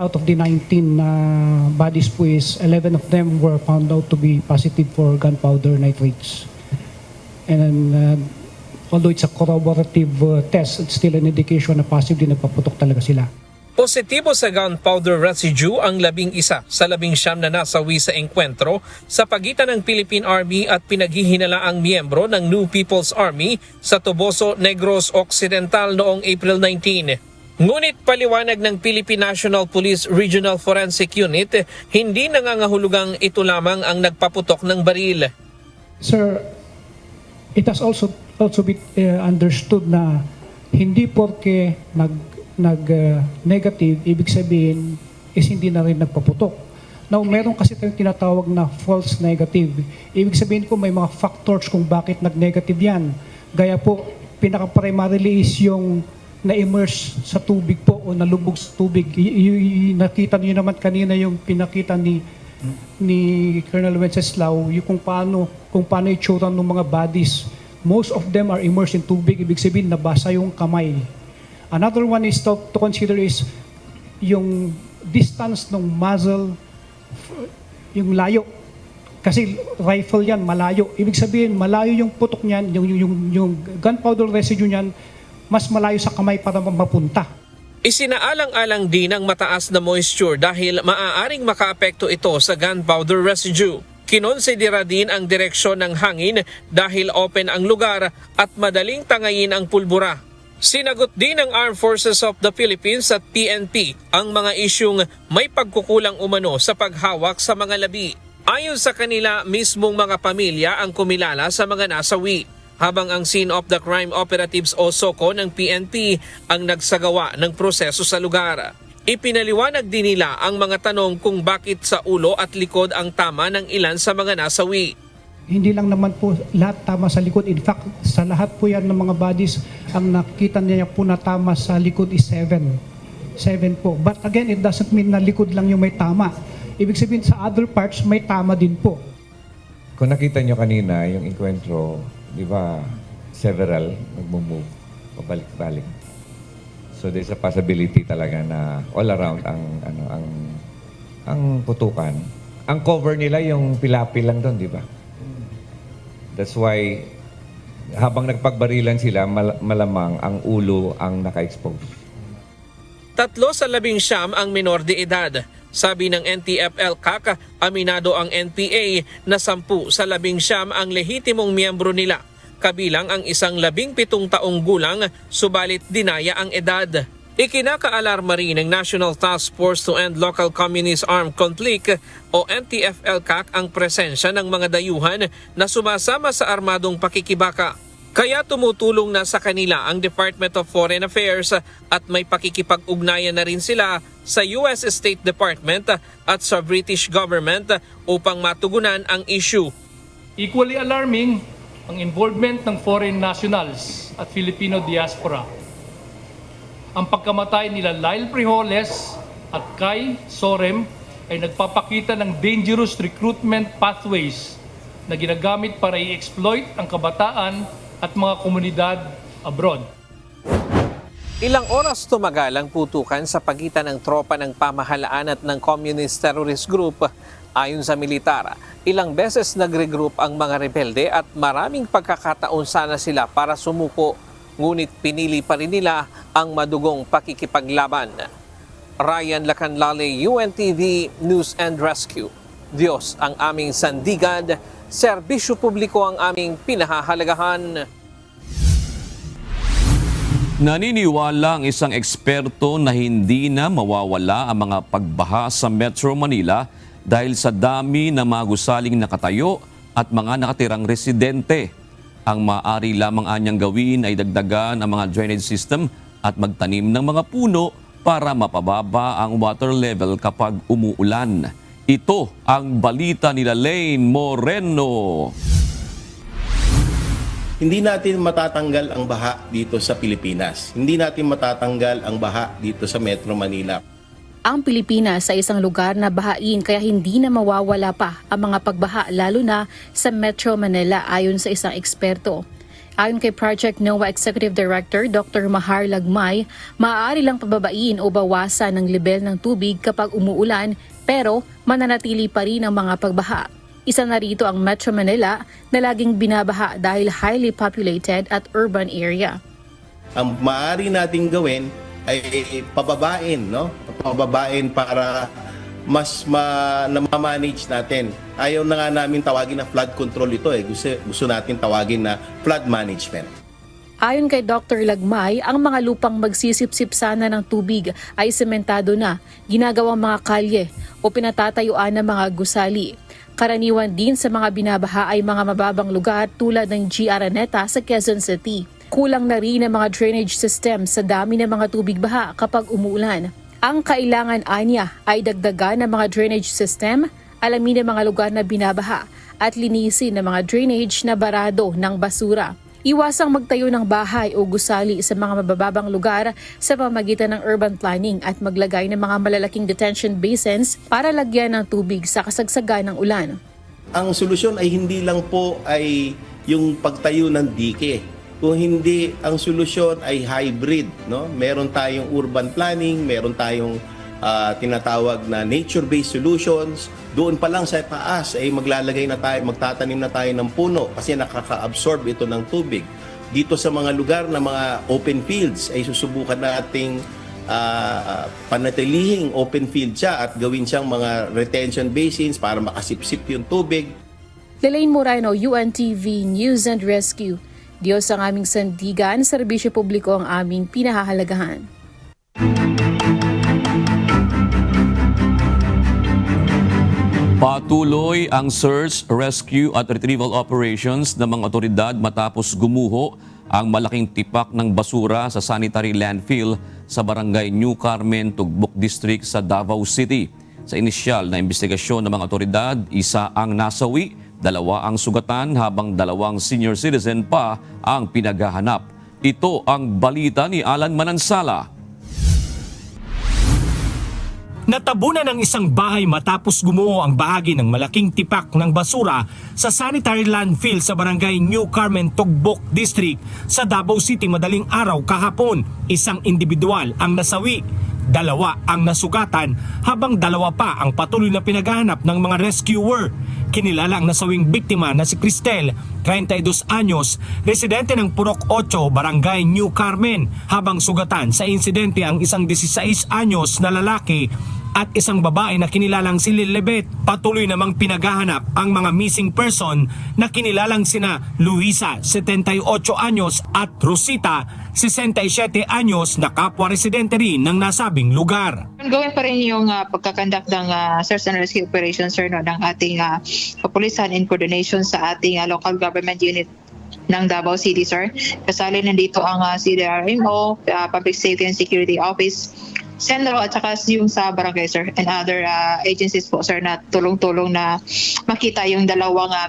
Out of the 19 bodies po is 11 of them were found out to be positive for gunpowder nitrates. And although it's a corroborative test, it's still an indication na positive din nagpaputok talaga sila. Positibo sa gunpowder residue ang 11 sa 19 na nasawi sa engkwentro sa pagitan ng Philippine Army at pinaghihinalaang miyembro ng New People's Army sa Toboso, Negros Occidental noong April 19. Ngunit paliwanag ng Philippine National Police Regional Forensic Unit, hindi nangangahulugang ito lamang ang nagpaputok ng baril. Sir, it has also been understood na hindi porke nag-negative, ibig sabihin is hindi na rin nagpaputok. Now, meron kasi tayong tinatawag na false negative. Ibig sabihin ko may mga factors kung bakit nag-negative yan. Gaya po, pinaka-primarily is yung na-immerse sa tubig po o nalubog sa tubig. Nakita niyo naman kanina yung pinakita ni Colonel Wenceslao, yung kung paano itsura ng mga bodies. Most of them are immersed in tubig. Ibig sabihin, nabasa yung kamay. Another one is to consider is yung distance ng muzzle, yung layo. Kasi rifle yan, malayo. Ibig sabihin, malayo yung putok niyan, yung gunpowder residue niyan, mas malayo sa kamay para mapunta. Isinaalang-alang din ang mataas na moisture dahil maaaring makaapekto ito sa gunpowder residue. Kinonsidera din ang direksyon ng hangin dahil open ang lugar at madaling tangayin ang pulbura. Sinagot din ng Armed Forces of the Philippines at PNP ang mga isyung may pagkukulang umano sa paghawak sa mga labi. Ayon sa kanila, mismong mga pamilya ang kumilala sa mga nasawi, habang ang Scene of the Crime Operatives o SOCO ng PNP ang nagsagawa ng proseso sa lugar. Ipinaliwanag din nila ang mga tanong kung bakit sa ulo at likod ang tama ng ilan sa mga nasawi. Hindi lang naman po lahat tama sa likod. In fact, sa lahat po yan ng mga bodies, ang nakita niya po na tama sa likod is 7. 7 po. But again, it doesn't mean na likod lang yung may tama. Ibig sabihin sa other parts, may tama din po. Kung nakita nyo kanina, yung encuentro, di ba, several nagmumove, pabalik-balik. So there's a possibility talaga na all around ang putukan. Ang cover nila yung pilapil lang doon, di ba? That's why habang nagpagbarilan sila, malamang ang ulo ang naka-expose. 3 sa 19 ang menor de edad. Sabi ng NTF-ELCAC, aminado ang NPA na 10 sa 19 ang lehitimong miyembro nila. Kabilang ang isang 17 taong gulang, subalit dinaya ang edad. Ikinakaalarma rin ng National Task Force to End Local Communist Armed Conflict o NTF-ELCAC ang presensya ng mga dayuhan na sumasama sa armadong pakikibaka. Kaya tumutulong na sa kanila ang Department of Foreign Affairs at may pakikipag-ugnayan na rin sila sa US State Department at sa British government upang matugunan ang issue. Equally alarming ang involvement ng foreign nationals at Filipino diaspora. Ang pagkamatay nila Lyle Frijoles at Kai Sorem ay nagpapakita ng dangerous recruitment pathways na ginagamit para i-exploit ang kabataan at mga komunidad abroad. Ilang oras tumagal ang putukan sa pagitan ng tropa ng pamahalaan at ng Communist Terrorist Group. Ayon sa militar, ilang beses nagregroup ang mga rebelde at maraming pagkakataon sana sila para sumuko. Ngunit pinili pa rin nila ang madugong pakikipaglaban. Ryan Lacanlale, UNTV News and Rescue. Diyos ang aming sandigan, serbisyo publiko ang aming pinahahalagahan. Naniniwala ang isang eksperto na hindi na mawawala ang mga pagbaha sa Metro Manila dahil sa dami na mga gusaling nakatayo at mga nakatirang residente. Ang maaari lamang anyang gawin ay dagdagan ang mga drainage system at magtanim ng mga puno para mapababa ang water level kapag umuulan. Ito ang balita nila Lane Moreno. Hindi natin matatanggal ang baha dito sa Pilipinas. Hindi natin matatanggal ang baha dito sa Metro Manila. Ang Pilipinas ay isang lugar na bahain kaya hindi na mawawala pa ang mga pagbaha lalo na sa Metro Manila ayon sa isang eksperto. Ayon kay Project NOAA Executive Director Dr. Mahar Lagmay, maaari lang pababain o bawasan ang level ng tubig kapag umuulan pero mananatili pa rin ang mga pagbaha. Isa na rito ang Metro Manila na laging binabaha dahil highly populated at urban area. Ang maaari nating gawin ay pababain, no? Pababain para mas na-manage natin. Ayaw na nga namin tawagin na flood control ito eh. Gusto natin tawagin na flood management. Ayon kay Dr. Lagmay, ang mga lupang magsisipsip sana ng tubig ay sementado na, ginagawang mga kalye o pinatatayuan ng mga gusali. Karaniwan din sa mga binabaha ay mga mababang lugar tulad ng G. Araneta sa Quezon City. Kulang na rin ang mga drainage system sa dami ng mga tubig baha kapag umuulan. Ang kailangan anya ay dagdagan ng mga drainage system, alamin ang mga lugar na binabaha at linisin ang mga drainage na barado ng basura. Iwasang magtayo ng bahay o gusali sa mga mabababang lugar sa pamamagitan ng urban planning at maglagay ng mga malalaking detention basins para lagyan ng tubig sa kasagsagan ng ulan. Ang solusyon ay hindi lang po ay yung pagtayo ng dike. Kung hindi, ang solusyon ay hybrid. No? Meron tayong urban planning, meron tayong tinatawag na nature-based solutions. Doon pa lang sa taas ay magtatanim na tayo ng puno kasi nakaka-absorb ito ng tubig. Dito sa mga lugar na mga open fields ay susubukan nating panatilihing open field siya at gawin siyang mga retention basins para makasipsip yung tubig. Lelaine Moreno, UNTV News and Rescue. Diyos ang aming sandigan, serbisyo publiko ang aming pinahahalagahan. Patuloy ang search, rescue at retrieval operations ng mga otoridad matapos gumuho ang malaking tipak ng basura sa sanitary landfill sa barangay New Carmen, Tugbok District sa Davao City. Sa inisyal na investigasyon ng mga otoridad, isa ang nasawi, 2 ang sugatan habang 2 senior citizen pa ang pinaghahanap. Ito ang balita ni Alan Manansala. Natabunan ng isang bahay matapos gumuho ang bahagi ng malaking tipak ng basura sa sanitary landfill sa barangay New Carmen, Tugbok District sa Davao City madaling araw kahapon. Isang individual ang nasawi, 2 ang nasugatan habang 2 pa ang patuloy na pinaghahanap ng mga rescuer. Kinilala ang nasawing biktima na si Cristel, 32 anyos, residente ng Purok 8, Barangay New Carmen, habang sugatan sa insidente ang isang 16 anyos na lalaki at isang babae na kinilalang si Lilibet. Patuloy namang pinaghahanap ang mga missing person na kinilalang sina Luisa, 78 anyos at Rosita, 67 anyos na kapwa residente rin ng nasabing lugar. Gawin pa rin yung pagkakandak ng search and rescue operation, sir, no, ng ating kapulisan in coordination sa ating local government unit ng Davao City, sir. Kasali nandito ang CDRMO, Public Safety and Security Office, Sendro at saka yung sa barangay, sir, and other agencies po, sir, na tulong-tulong na makita yung 2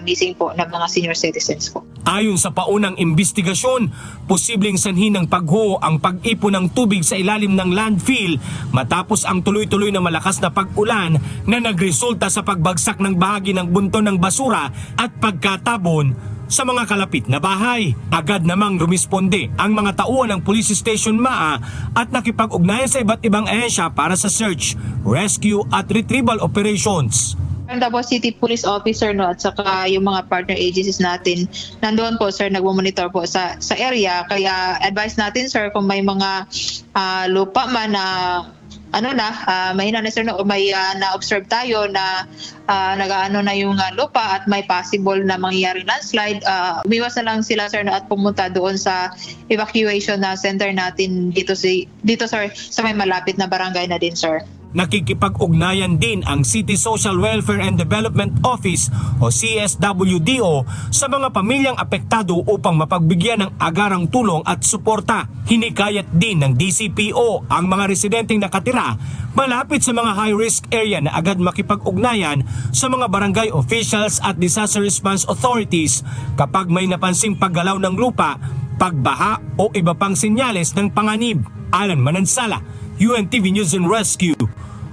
missing po ng mga senior citizens po. Ayon sa paunang investigasyon, posibleng sanhi ng pagho ang pag-ipon ng tubig sa ilalim ng landfill matapos ang tuloy-tuloy na malakas na pag-ulan na nagresulta sa pagbagsak ng bahagi ng bunton ng basura at pagkatabon sa mga kalapit na bahay. Agad namang rumisponde ang mga tauhan ng Police Station MAA at nakipag-ugnayan sa iba't ibang ahensya para sa search, rescue at retrieval operations. Ang Davao City Police Officer, no, at saka yung mga partner agencies natin nandoon po, sir, nagmo-monitor po sa area. Kaya advice natin, sir, kung may mga lupa man na mahina na, sir, no, may na-observe tayo na nag-ano na yung lupa at may possible na mangyayari landslide, umiwas na lang sila, sir, no, at pumunta doon sa evacuation na center natin dito, sir, sa may malapit na barangay na din, sir. Nakikipag-ugnayan din ang City Social Welfare and Development Office o CSWDO sa mga pamilyang apektado upang mapagbigyan ng agarang tulong at suporta. Hinikayat din ng DCPO ang mga residenteng nakatira malapit sa mga high-risk area na agad makipag-ugnayan sa mga barangay officials at disaster response authorities kapag may napansing paggalaw ng lupa, pagbaha o iba pang senyales ng panganib. Alan Manansala, UNTV News and Rescue.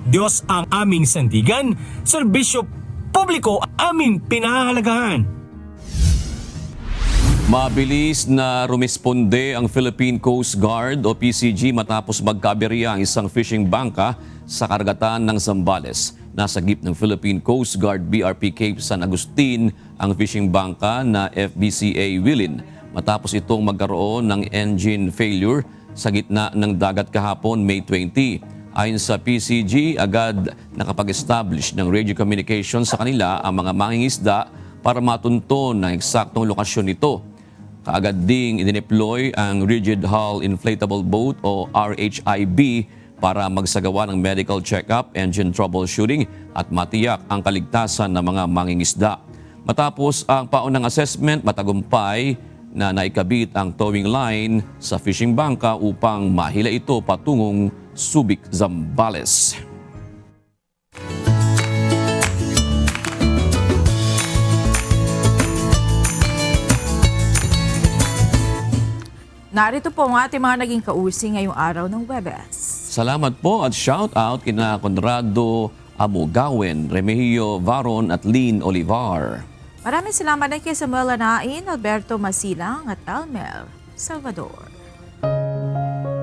Diyos ang aming sandigan, serbisyo publiko ang aming pinahahalagahan. Mabilis na rumisponde ang Philippine Coast Guard o PCG matapos magkaaberya ang isang fishing bangka sa karagatan ng Zambales. Nasa gip ng Philippine Coast Guard BRP Cape San Agustin ang fishing bangka na FBCA Willin matapos itong magkaroon ng engine failure sa gitna ng dagat kahapon May 20. Ayon sa PCG, agad nakapag-establish ng radio communication sa kanila ang mga mangingisda para matunton ng eksaktong lokasyon nito. Kaagad ding idineploy ang Rigid Hull Inflatable Boat o RHIB para magsagawa ng medical check-up, engine troubleshooting at matiyak ang kaligtasan ng mga mangingisda. Matapos ang paunang assessment, matagumpay na naikabit ang towing line sa fishing bangka upang mahila ito patungong Subic Zambales. Narito po ang ating mga naging kausi ngayong araw ng Webes. Salamat po at shout out kina Conrado Amugawen, Remigio Varon at Lynn Olivar. Maraming salamat din kay Samuel Anain, Alberto Masilang at Almel Salvador.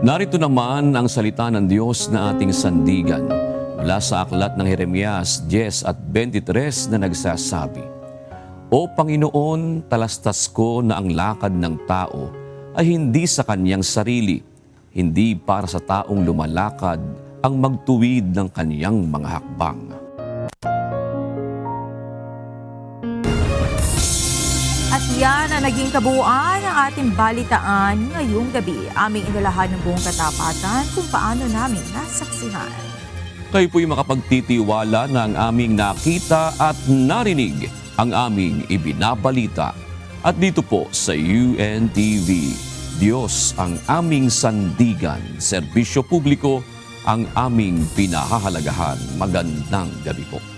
Narito naman ang salita ng Diyos na ating sandigan mula sa aklat ng Jeremias 10 at 23 na nagsasabi, O Panginoon, talastas ko na ang lakad ng tao ay hindi sa kanyang sarili, hindi para sa taong lumalakad ang magtuwid ng kanyang mga hakbang. At yan ang naging kabuuan ng ating balitaan ngayong gabi. Aming inalahan ng buong katapatan kung paano namin nasaksihan. Kayo po'y makapagtitiwala na ang aming nakita at narinig, ang aming ibinabalita. At dito po sa UNTV, Diyos ang aming sandigan, serbisyo publiko ang aming pinahahalagahan. Magandang gabi po.